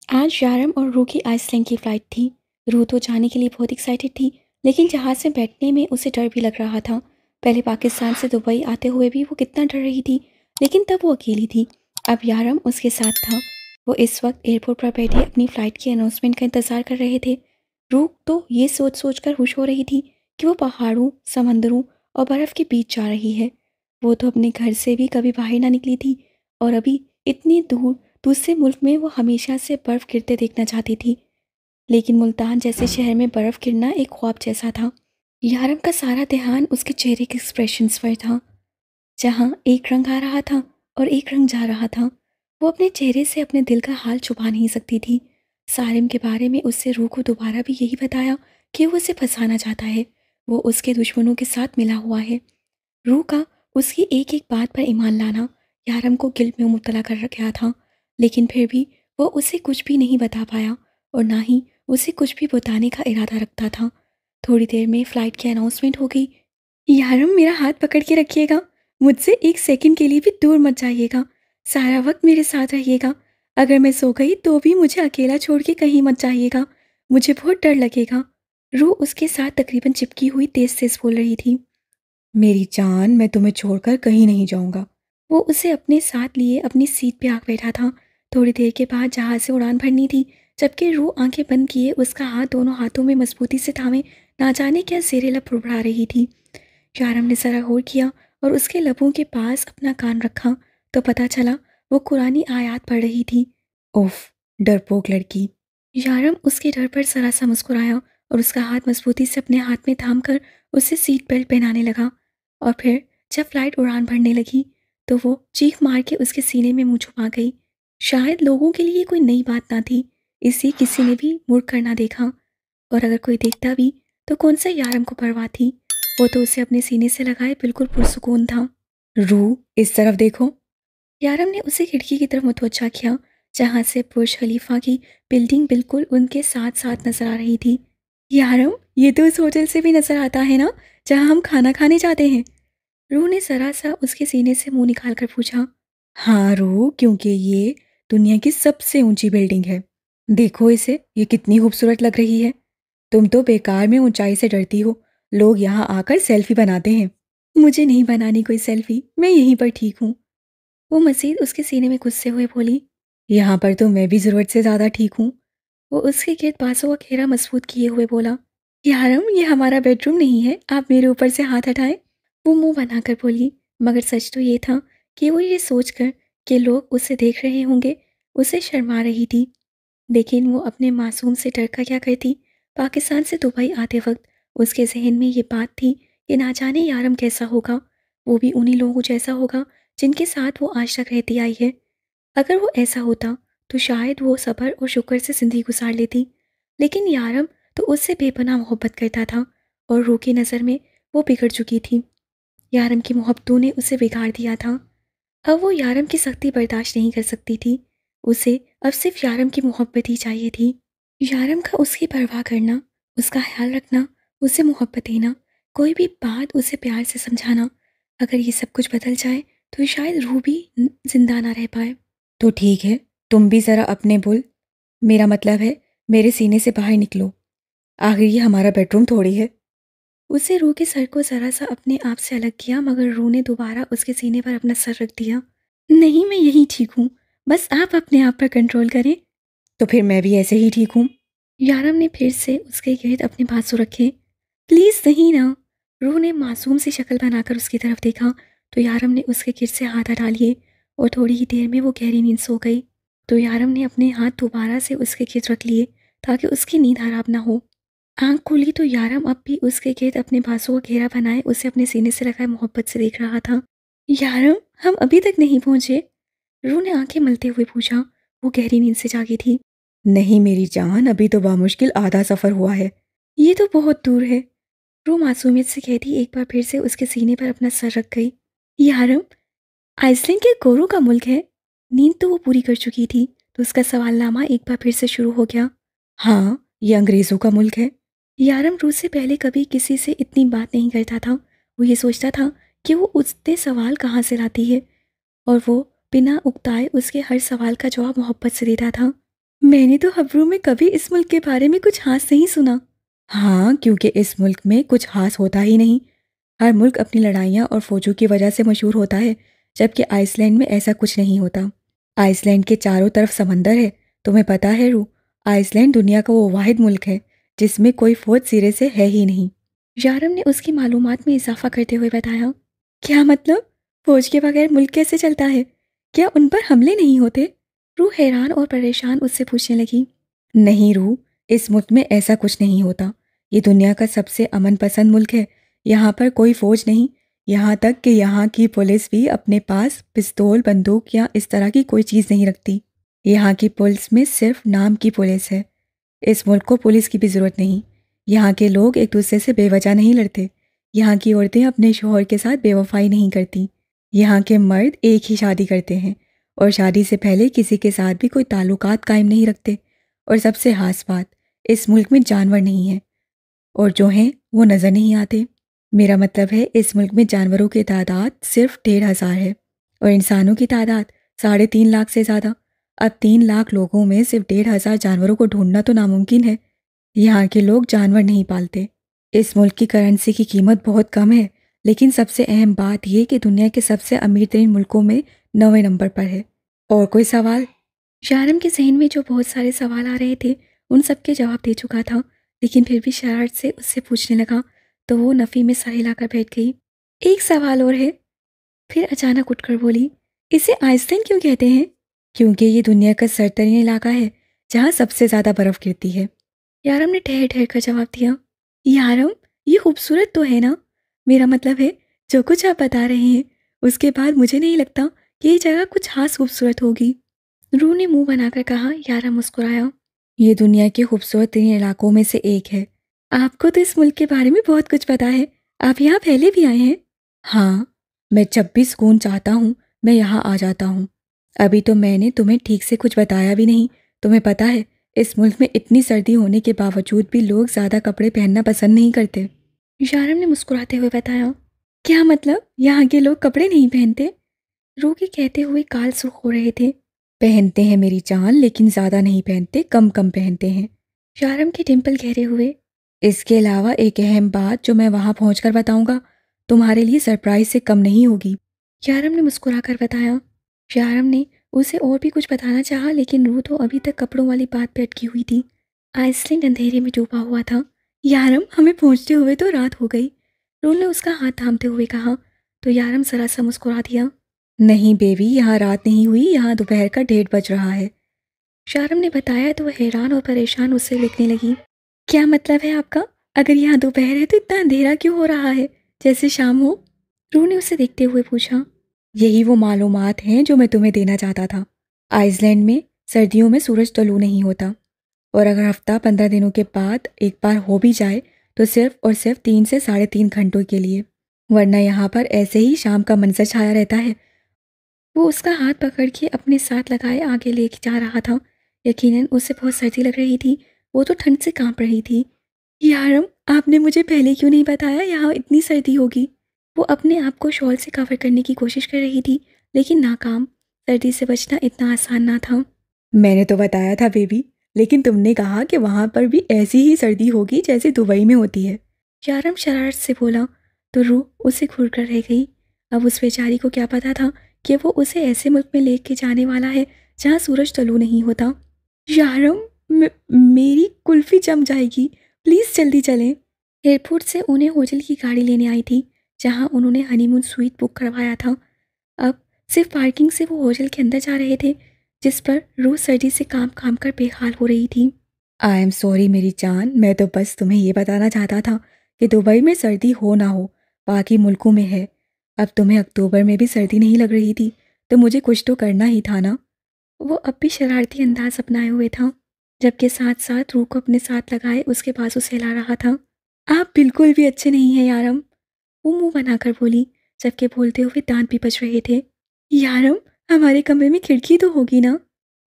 آج یارم اور روح کی آئس لینڈ کی فلائٹ تھی۔ روح تو جانے کے لیے بہت ایکسائٹڈ تھی، لیکن جہاز میں بیٹھنے میں اسے ڈر بھی لگ رہا تھا۔ پہلے پاکستان سے دبئی آتے ہوئے بھی وہ کتنا ڈر رہی تھی، لیکن تب وہ اکیلی تھی۔ اب یارم اس کے ساتھ تھا۔ وہ اس وقت ایئرپورٹ پر بیٹھے اپنی فلائٹ کی اناؤنسمنٹ کا انتظار کر رہے تھے۔ روح تو یہ سوچ سوچ کر خوش ہو رہی تھی کہ وہ پہاڑوں، سمندروں اور برف کے بیچ جا رہی ہے۔ وہ تو اپنے گھر سے بھی کبھی باہر نہ نکلی تھی، اور ابھی اتنی دور دوسرے ملک میں وہ ہمیشہ سے برف گرتے دیکھنا چاہتی تھی۔ لیکن ملتان جیسے شہر میں برف گرنا ایک خواب جیسا تھا۔ یارم کا سارا دھیان اس کے چہرے کے ایکسپریشنز پر تھا، جہاں ایک رنگ آ رہا تھا اور ایک رنگ جا رہا تھا۔ وہ اپنے چہرے سے اپنے دل کا حال چھپا نہیں سکتی تھی۔ سارم کے بارے میں اس سے روح کو دوبارہ بھی یہی بتایا کہ وہ اسے پھنسانا چاہتا ہے، وہ اس کے دشمنوں کے ساتھ ملا ہوا ہے۔ روح کا اس کی ایک ایک بات پر ایمان لانا یارم کو گلٹ میں مبتلا کر گیا تھا، لیکن پھر بھی وہ اسے کچھ بھی نہیں بتا پایا اور نہ ہی اسے کچھ بھی بتانے کا ارادہ رکھتا تھا۔ تھوڑی دیر میں فلائٹ کی اناؤنسمنٹ ہو گئی۔ یارم، میرا ہاتھ پکڑ کے رکھیے گا، مجھ سے ایک سیکنڈ کے لیے بھی دور مت جائیے گا، سارا وقت میرے ساتھ رہیے گا۔ اگر میں سو گئی تو بھی مجھے اکیلا چھوڑ کے کہیں مت جائیے گا، مجھے بہت ڈر لگے گا۔ روح اس کے ساتھ تقریباً چپکی ہوئی تیز تیز بول رہی تھی۔ میری جان، میں تمہیں چھوڑ کر کہیں نہیں جاؤں گا۔ وہ اسے اپنے ساتھ لیے اپنی سیٹ پہ آ بیٹھا تھا۔ تھوڑی دیر کے بعد جہاز سے اڑان بھرنی تھی، جبکہ روح آنکھیں بند کیے اس کا ہاتھ دونوں ہاتھوں میں مضبوطی سے تھامے نہ جانے کیا زیر لب بڑبڑا رہی تھی۔ یارم نے ذرا غور کیا اور اس کے لبوں کے پاس اپنا کان رکھا تو پتہ چلا وہ قرآنی آیات پڑھ رہی تھی۔ اوف، ڈرپوک لڑکی۔ یارم اس کے ڈر پر ذرا سا مسکرایا اور اس کا ہاتھ مضبوطی سے اپنے ہاتھ میں تھام کر اسے سیٹ بیلٹ پہنانے لگا، اور پھر جب فلائٹ اڑان بھرنے لگی تو وہ چیخ مار کے اس کے سینے میں منہ چھپا گئی۔ شاید لوگوں کے لیے کوئی نئی بات نہ تھی، اس لیے کسی نے بھی مڑ کر نہ دیکھا، اور اگر کوئی دیکھتا بھی تو کون سا یارم کو پرواہ تھی، وہ تو اسے اپنے سینے سے لگائے بالکل پرسکون تھا۔ روح، اس طرف دیکھو۔ یارم نے اسے کھڑکی کی طرف متوجہ کیا، جہاں سے برج خلیفہ کی بلڈنگ بالکل ان کے ساتھ ساتھ نظر آ رہی تھی۔ یارم، یہ تو اس ہوٹل سے بھی نظر آتا ہے نا جہاں ہم کھانا کھانے جاتے ہیں؟ روح نے ذرا سا اس کے سینے سے منہ نکال کر پوچھا۔ ہاں روح، کیونکہ یہ دنیا کی سب سے اونچی بلڈنگ ہے۔ دیکھو اسے، یہ کتنی خوبصورت لگ رہی ہے۔ تم تو بیکار میں اونچائی سے ڈرتی ہو، لوگ یہاں آ کر سیلفی بناتے ہیں۔ مجھے نہیں بنانی کوئی سیلفی، میں یہیں پر ٹھیک ہوں۔ وہ مزید اس کے سینے میں غصے ہوئے بولی۔ یہاں پر تو میں بھی ضرورت سے زیادہ ٹھیک ہوں۔ وہ اس کے گرد بازو کا گھیرا مضبوط کیے ہوئے بولا۔ یارم، یہ ہمارا بیڈ روم نہیں ہے، آپ میرے اوپر سے ہاتھ ہٹائیں۔ وہ منہ بنا کر بولی، مگر سچ تو یہ تھا کہ وہ یہ سوچ کر کہ لوگ اسے دیکھ رہے ہوں گے اسے شرما رہی تھی۔ لیکن وہ اپنے معصوم سے ڈر کا کیا کرتی؟ پاکستان سے دبئی آتے وقت اس کے ذہن میں یہ بات تھی کہ نہ جانے یارم کیسا ہوگا، وہ بھی انہی لوگوں جیسا ہوگا جن کے ساتھ وہ آج تک رہتی آئی ہے۔ اگر وہ ایسا ہوتا تو شاید وہ صبر اور شکر سے زندگی گزار لیتی، لیکن یارم تو اس سے بے پناہ محبت کرتا تھا، اور روح کی نظر میں وہ بگڑ چکی تھی۔ یارم کی محبتوں نے اسے بگاڑ دیا تھا۔ اب وہ یارم کی سختی برداشت نہیں کر سکتی تھی، اسے اب صرف یارم کی محبت ہی چاہیے تھی۔ یارم کا اس کی پرواہ کرنا، اس کا خیال رکھنا، اسے محبت دینا، کوئی بھی بات اسے پیار سے سمجھانا، اگر یہ سب کچھ بدل جائے تو شاید روح بھی زندہ نہ رہ پائے۔ تو ٹھیک ہے، تم بھی ذرا اپنے بول، میرا مطلب ہے میرے سینے سے باہر نکلو، آخر یہ ہمارا بیڈ روم تھوڑی ہے۔ اسے روح کے سر کو ذرا سا اپنے آپ سے الگ کیا، مگر روح نے دوبارہ اس کے سینے پر اپنا سر رکھ دیا۔ نہیں، میں یہی ٹھیک ہوں، بس آپ اپنے آپ پر کنٹرول کریں۔ تو پھر میں بھی ایسے ہی ٹھیک ہوں۔ یارم نے پھر سے اس کے گرد اپنے بازو رکھے۔ پلیز نہیں نا۔ روح نے معصوم سی شکل بنا کر اس کی طرف دیکھا تو یارم نے اس کے گرد سے ہاتھ ہٹا لیے، اور تھوڑی ہی دیر میں وہ گہری نیند سو گئی۔ تو یارم نے اپنے ہاتھ دوبارہ سے اس کے گرد رکھ لیے تاکہ اس کی نیند حرام نہ ہو۔ آنکھ کھولی تو یارم اب بھی اس کے گرد اپنے بازو کا گھیرا بنائے اسے اپنے سینے سے لگائے محبت سے دیکھ رہا تھا۔ یارم، ہم ابھی تک نہیں پہنچے؟ روح نے آنکھیں ملتے ہوئے پوچھا، وہ گہری نیند سے جاگی تھی۔ نہیں میری جان، ابھی تو بامشکل آدھا سفر ہوا ہے۔ یہ تو بہت دور ہے، روح معصومیت سے کہتی ایک بار پھر سے اس کے سینے پر اپنا سر رکھ گئی۔ یارم، آئس لینڈ کے گورو کا ملک ہے؟ نیند تو وہ پوری کر چکی تھی تو اس کا سوال نامہ ایک بار پھر سے شروع ہو گیا۔ ہاں، یہ انگریزوں کا ملک ہے۔ یارم روح سے پہلے کبھی کسی سے اتنی بات نہیں کرتا تھا، وہ یہ سوچتا تھا کہ وہ اتنے سوال کہاں سے لاتی ہے، اور وہ بنا اکتائے اس کے ہر سوال کا جواب محبت سے دیتا تھا۔ میں نے تو خبروں میں کبھی اس ملک کے بارے میں کچھ خاص نہیں سنا۔ ہاں، کیونکہ اس ملک میں کچھ خاص ہوتا ہی نہیں۔ ہر ملک اپنی لڑائیاں اور فوجوں کی وجہ سے مشہور ہوتا ہے، جبکہ آئس لینڈ میں ایسا کچھ نہیں ہوتا۔ آئس لینڈ کے چاروں طرف سمندر ہے، تمہیں پتہ ہے رو، آئس لینڈ دنیا کا وہ واحد ملک ہے جس میں کوئی فوج سرے سے ہے ہی نہیں۔ یارم نے اس کی معلومات میں اضافہ کرتے ہوئے بتایا۔ کیا مطلب؟ فوج کے بغیر ملک کیسے چلتا ہے؟ کیا ان پر حملے نہیں ہوتے؟ روح حیران اور پریشان اس سے پوچھنے لگی۔ نہیں روح، اس ملک میں ایسا کچھ نہیں ہوتا۔ یہ دنیا کا سب سے امن پسند ملک ہے۔ یہاں پر کوئی فوج نہیں، یہاں تک کہ یہاں کی پولیس بھی اپنے پاس پستول، بندوق یا اس طرح کی کوئی چیز نہیں رکھتی۔ یہاں کی پولیس میں صرف نام کی پولیس ہے۔ اس ملک کو پولیس کی بھی ضرورت نہیں۔ یہاں کے لوگ ایک دوسرے سے بے وجہ نہیں لڑتے۔ یہاں کی عورتیں اپنے شوہر کے ساتھ بے وفائی نہیں کرتی۔ یہاں کے مرد ایک ہی شادی کرتے ہیں اور شادی سے پہلے کسی کے ساتھ بھی کوئی تعلقات قائم نہیں رکھتے۔ اور سب سے خاص بات، اس ملک میں جانور نہیں ہیں، اور جو ہیں وہ نظر نہیں آتے۔ میرا مطلب ہے اس ملک میں جانوروں کی تعداد صرف 1,500 ہے اور انسانوں کی تعداد 3.5 لاکھ سے زیادہ۔ اب 3 لاکھ لوگوں میں صرف 1,500 جانوروں کو ڈھونڈنا تو ناممکن ہے۔ یہاں کے لوگ جانور نہیں پالتے۔ اس ملک کی کرنسی کی قیمت بہت کم ہے، لیکن سب سے اہم بات یہ کہ دنیا کے سب سے امیر ترین ملکوں میں 9ویں نمبر پر ہے۔ اور کوئی سوال؟ یارم کے ذہن میں جو بہت سارے سوال آ رہے تھے ان سب کے جواب دے چکا تھا، لیکن پھر بھی شرارت سے اس سے پوچھنے لگا تو وہ نفی میں سر ہلا کر بیٹھ گئی۔ ایک سوال اور ہے۔ پھر اچانک اٹھ کر بولی، اسے آئس لینڈ کیوں کہتے ہیں؟ کیونکہ یہ دنیا کا سرترین علاقہ ہے جہاں سب سے زیادہ برف گرتی ہے۔ یارم نے ٹھہر ٹھہر کر جواب دیا۔ یارم، یہ خوبصورت تو ہے نا؟ میرا مطلب ہے جو کچھ آپ بتا رہے ہیں اس کے بعد مجھے نہیں لگتا کہ یہ جگہ کچھ خاص خوبصورت ہوگی۔ روح نے منہ بنا کر کہا۔ یارم مسکرایا۔ یہ دنیا کے خوبصورت ترین علاقوں میں سے ایک ہے۔ آپ کو تو اس ملک کے بارے میں بہت کچھ پتا ہے، آپ یہاں پہلے بھی آئے ہیں؟ ہاں، میں جب بھی سکون چاہتا ہوں میں یہاں آ جاتا ہوں۔ ابھی تو میں نے تمہیں ٹھیک سے کچھ بتایا بھی نہیں۔ تمہیں پتہ ہے اس ملک میں اتنی سردی ہونے کے باوجود بھی لوگ زیادہ کپڑے پہننا پسند نہیں کرتے۔ یارم نے مسکراتے ہوئے بتایا۔ کیا مطلب یہاں کے لوگ کپڑے نہیں پہنتے؟ روح کے کہتے ہوئے گال سرخ ہو رہے تھے۔ پہنتے ہیں میری جان، لیکن زیادہ نہیں پہنتے، کم کم پہنتے ہیں۔ یارم کے ڈمپل گہرے ہوئے۔ اس کے علاوہ ایک اہم بات جو میں وہاں پہنچ کر بتاؤں گا تمہارے لیے سرپرائز سے کم نہیں ہوگی۔ یارم نے مسکرا کر بتایا۔ یارم نے اسے اور بھی کچھ بتانا چاہا، لیکن روح تو ابھی تک کپڑوں والی بات پہ اٹکی ہوئی تھی۔ آئس لینڈ اندھیرے میں ڈوبا ہوا تھا۔ یارم، ہمیں پہنچتے ہوئے تو رات ہو گئی، روح نے اس کا ہاتھ تھامتے ہوئے کہا۔ تو یارم ذرا سا مسکرا دیا۔ نہیں بیوی، یہاں رات نہیں ہوئی، یہاں دوپہر کا 1:30 بج رہا ہے۔ یارم نے بتایا تو وہ حیران اور پریشان اس سے لکھنے لگی۔ کیا مطلب ہے آپ کا؟ اگر یہاں دوپہر ہے تو اتنا اندھیرا کیوں ہو رہا ہے، جیسے شام ہو؟ روح نے اسے دیکھتے ہوئے پوچھا۔ یہی وہ معلومات ہیں جو میں تمہیں دینا چاہتا تھا۔ آئس لینڈ میں سردیوں میں سورج طلوع نہیں ہوتا، اور اگر ہفتہ 15 دنوں کے بعد ایک بار ہو بھی جائے تو صرف اور صرف 3 سے 3.5 گھنٹوں کے لیے، ورنہ یہاں پر ایسے ہی شام کا منظر چھایا رہتا ہے۔ وہ اس کا ہاتھ پکڑ کے اپنے ساتھ لگائے آگے لے کے جا رہا تھا۔ یقیناً اسے بہت سردی لگ رہی تھی، وہ تو ٹھنڈ سے کانپ رہی تھی۔ یارم، آپ نے مجھے پہلے کیوں نہیں بتایا یہاں اتنی سردی ہوگی؟ وہ اپنے آپ کو شال سے کور کرنے کی کوشش کر رہی تھی، لیکن ناکام۔ سردی سے بچنا اتنا آسان نہ تھا۔ میں نے تو بتایا تھا بیبی، لیکن تم نے کہا کہ وہاں پر بھی ایسی ہی سردی ہوگی جیسے دبئی میں ہوتی ہے۔ یارم شرارت سے بولا تو روح اسے گھور کر رہ گئی۔ اب اس بیچاری کو کیا پتا تھا کہ وہ اسے ایسے ملک میں لے کے جانے والا ہے جہاں سورج طلوع نہیں ہوتا۔ یارم، میری کلفی جم جائے گی، پلیز جلدی چلیں۔ ایئرپورٹ سے انہیں ہوٹل کی گاڑی لینے آئی تھی جہاں انہوں نے ہنی مون سویٹ بک کروایا تھا۔ اب صرف پارکنگ سے وہ ہوٹل کے اندر جا رہے تھے، جس پر روح سردی سے کانپ کانپ کر بے حال ہو رہی تھی۔ آئی ایم سوری میری جان، میں تو بس تمہیں یہ بتانا چاہتا تھا کہ دبئی میں سردی ہو نہ ہو، باقی ملکوں میں ہے۔ اب تمہیں اکتوبر میں بھی سردی نہیں لگ رہی تھی تو مجھے کچھ تو کرنا ہی تھا نا۔ وہ اب بھی شرارتی انداز اپنائے ہوئے تھا، جبکہ ساتھ ساتھ روح کو اپنے ساتھ لگائے اس کے بازو سے ہلا رہا تھا۔ آپ بالکل بھی اچھے نہیں ہیں یارم، وہ منہ بنا کر بولی، جبکہ بولتے ہوئے دانت بھی بچ رہے تھے۔ یارم، ہمارے کمرے میں کھڑکی تو ہوگی نا؟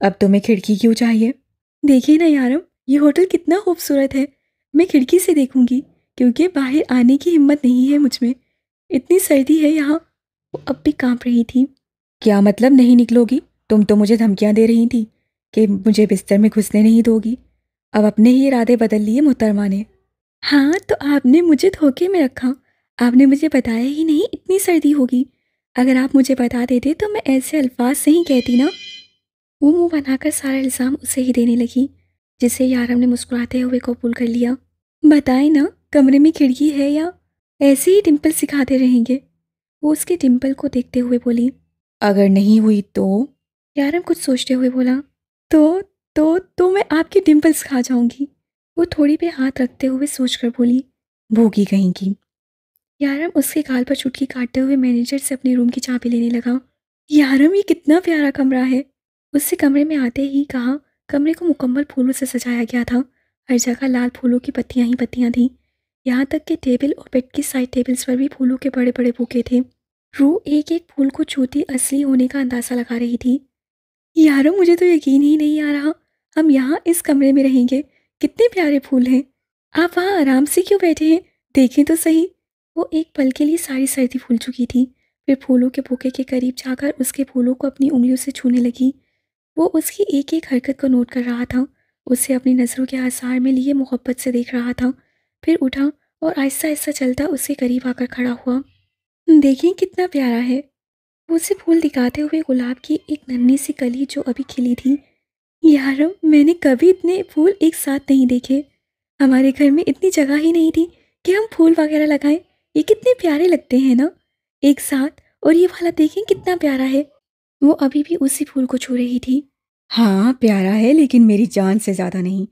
اب تمہیں کھڑکی کیوں چاہیے؟ دیکھیے نا یارم، یہ ہوٹل کتنا خوبصورت ہے، میں کھڑکی سے دیکھوں گی کیونکہ باہر آنے کی ہمت نہیں ہے مجھ میں، اتنی سردی ہے یہاں۔ وہ اب بھی کانپ رہی تھی۔ کیا مطلب نہیں نکلو گی؟ تم تو مجھے دھمکیاں دے رہی تھی کہ مجھے بستر میں گھسنے نہیں دوگی؟ اب اپنے ہی ارادے بدل لیے محترمہ نے۔ ہاں تو آپ نے مجھے دھوکے میں رکھا، آپ نے مجھے بتایا ہی نہیں اتنی سردی ہوگی، اگر آپ مجھے بتا دیتے تو میں ایسے الفاظ سے ہی کہتی نا۔ وہ منہ بنا کر سارا الزام اسے ہی دینے لگی، جسے یارم نے مسکراتے ہوئے قبول کر لیا۔ بتائیں نا، کمرے میں کھڑکی ہے یا ایسے ہی ڈمپل سکھاتے رہیں گے؟ وہ اس کے ڈمپل کو دیکھتے ہوئے بولی۔ اگر نہیں ہوئی تو؟ یارم کچھ سوچتے ہوئے بولا۔ تو میں آپ کی ڈمپلز کھا جاؤں گی۔ وہ تھوڑی پہ ہاتھ رکھتے ہوئے سوچ کر بولی۔ بھوکی کہیں کی۔ یارم اس کے گال پر چٹکی کاٹتے ہوئے مینیجر سے اپنے روم کی چابی لینے لگا۔ یارم یہ کتنا پیارا کمرہ ہے، اس سے کمرے میں آتے ہی کہا۔ کمرے کو مکمل پھولوں سے سجایا گیا تھا، ہر جگہ لال پھولوں کی پتیاں ہی پتیاں تھیں، یہاں تک کہ ٹیبل اور بیڈ کی سائڈ ٹیبلز پر بھی پھولوں کے بڑے بڑے بوکے تھے۔ روح ایک ایک پھول کو چھوتی اصلی ہونے کا اندازہ لگا رہی تھی۔ یارو مجھے تو یقین ہی نہیں آ رہا ہم یہاں اس کمرے میں رہیں گے، کتنے پیارے پھول ہیں، آپ وہاں آرام سے کیوں بیٹھے ہیں، دیکھیں تو صحیح۔ وہ ایک پل کے لیے ساری سردی پھول چکی تھی، پھر پھولوں کے بوکے کے قریب جا کر اس کے پھولوں کو اپنی انگلیوں سے چھونے لگی۔ وہ اس کی ایک ایک حرکت کو نوٹ کر رہا تھا، اسے اپنی نظروں کے آثار میں لیے محبت سے دیکھ رہا تھا، پھر اٹھا اور آہستہ آہستہ چلتا اس کے قریب آ کر کھڑا ہوا۔ دیکھیں کتنا پیارا ہے۔ وہ اسے پھول دکھاتے ہوئے گلاب کی ایک ننھی سی کلی جو ابھی کھلی تھی۔ یارم میں نے کبھی اتنے پھول ایک ساتھ نہیں دیکھے، ہمارے گھر میں اتنی جگہ ہی نہیں تھی کہ ہم پھول وغیرہ لگائیں، یہ کتنے پیارے لگتے ہیں نا ایک ساتھ، اور یہ والا دیکھیں کتنا پیارا ہے۔ وہ ابھی بھی اسی پھول کو چھو رہی تھی۔ ہاں پیارا ہے لیکن میری جان سے زیادہ نہیں،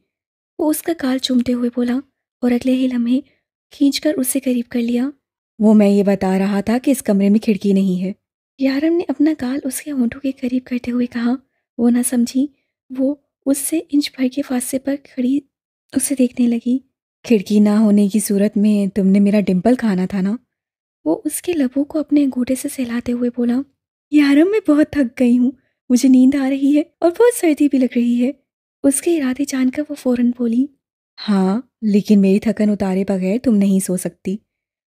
وہ اس کا گال چومتے ہوئے بولا، اور اگلے ہی لمحے کھینچ کر اسے قریب کر لیا۔ وہ میں یہ بتا رہا تھا کہ اس کمرے میں کھڑکی نہیں ہے، یارم نے اپنا گال اس کے ہونٹوں کے قریب کرتے ہوئے کہا۔ وہ نہ سمجھی، وہ اس سے انچ بھر کے فاصلے پر کھڑی اسے دیکھنے لگی۔ کھڑکی نہ ہونے کی صورت میں تم نے میرا ڈمپل کھانا تھا نا؟ وہ اس کے لبوں کو اپنے انگوٹھے سے سہلاتے ہوئے بولا۔ یارم میں بہت تھک گئی ہوں، مجھے نیند آ رہی ہے اور بہت سردی بھی لگ رہی ہے۔ اس کے ارادے جان کر وہ فوراً بولی۔ ہاں لیکن میری تھکن اتارے بغیر تم نہیں سو سکتی۔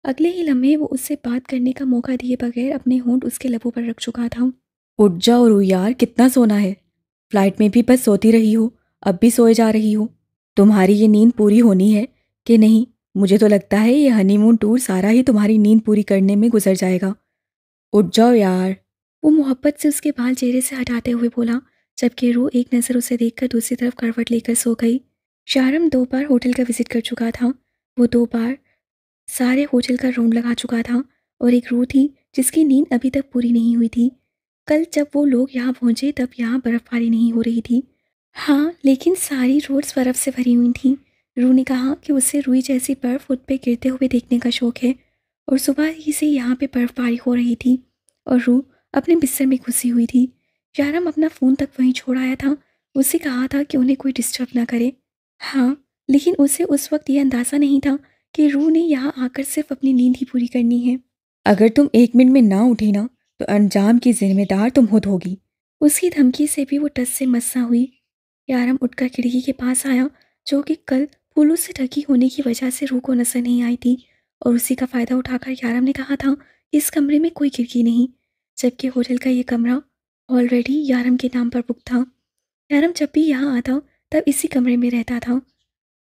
اگلے ہی لمحے وہ اس سے بات کرنے کا موقع دیے بغیر اپنے ہونٹ اس کے لبوں پر رکھ چکا تھا۔ اٹھ جاؤ رو یار، کتنا سونا ہے، فلائٹ میں بھی بس سوتی رہی ہو، اب بھی سوئے جا رہی ہو، تمہاری یہ نیند پوری ہونی ہے کہ نہیں؟ مجھے تو لگتا ہے یہ ہنی مون ٹور سارا ہی تمہاری نیند پوری کرنے میں گزر جائے گا، اٹھ جاؤ یار۔ وہ محبت سے اس کے بال چہرے سے ہٹاتے ہوئے بولا، جبکہ روح ایک نظر اسے دیکھ کر دوسری طرف کروٹ لے کر سو گئی۔ شارم 2 بار ہوٹل کا وزٹ کر چکا تھا، وہ 2 بار سارے ہوٹل کا راؤنڈ لگا چکا تھا، اور ایک روح تھی جس کی نیند ابھی تک پوری نہیں ہوئی تھی۔ کل جب وہ لوگ یہاں پہنچے تب یہاں برف باری نہیں ہو رہی تھی، ہاں لیکن ساری روڈز برف سے بھری ہوئی تھیں۔ روح نے کہا کہ اسے روئی جیسی برف خود پہ گرتے ہوئے دیکھنے کا شوق ہے، اور صبح ہی سے یہاں پہ برف باری ہو رہی تھی، اور روح اپنے بستر میں گھسی ہوئی تھی۔ یارم اپنا فون تک وہیں چھوڑ آیا تھا، اس سے کہا تھا کہ انہیں کوئی ڈسٹرب نہ کرے، ہاں لیکن اسے اس وقت یہ اندازہ نہیں تھا کہ روح نے یہاں آ کر صرف اپنی نیند ہی پوری کرنی ہے۔ اگر تم 1 منٹ میں نہ اٹھی نا تو انجام کی ذمہ دار تم خود ہوگی۔ اس کی دھمکی سے بھی وہ ٹس سے مس نہ ہوئی۔ یارم اٹھ کر کھڑکی کے پاس آیا، جو کہ کل پھولوں سے ڈھکی ہونے کی وجہ سے روح کو نظر نہیں آئی تھی، اور اسی کا فائدہ اٹھا کر یارم نے کہا تھا کہ اس کمرے میں کوئی کھڑکی نہیں، جبکہ ہوٹل کا یہ کمرہ آلریڈی یارم کے نام پر بک تھا۔ یارم جب بھی یہاں آتا تب اسی کمرے میں رہتا تھا،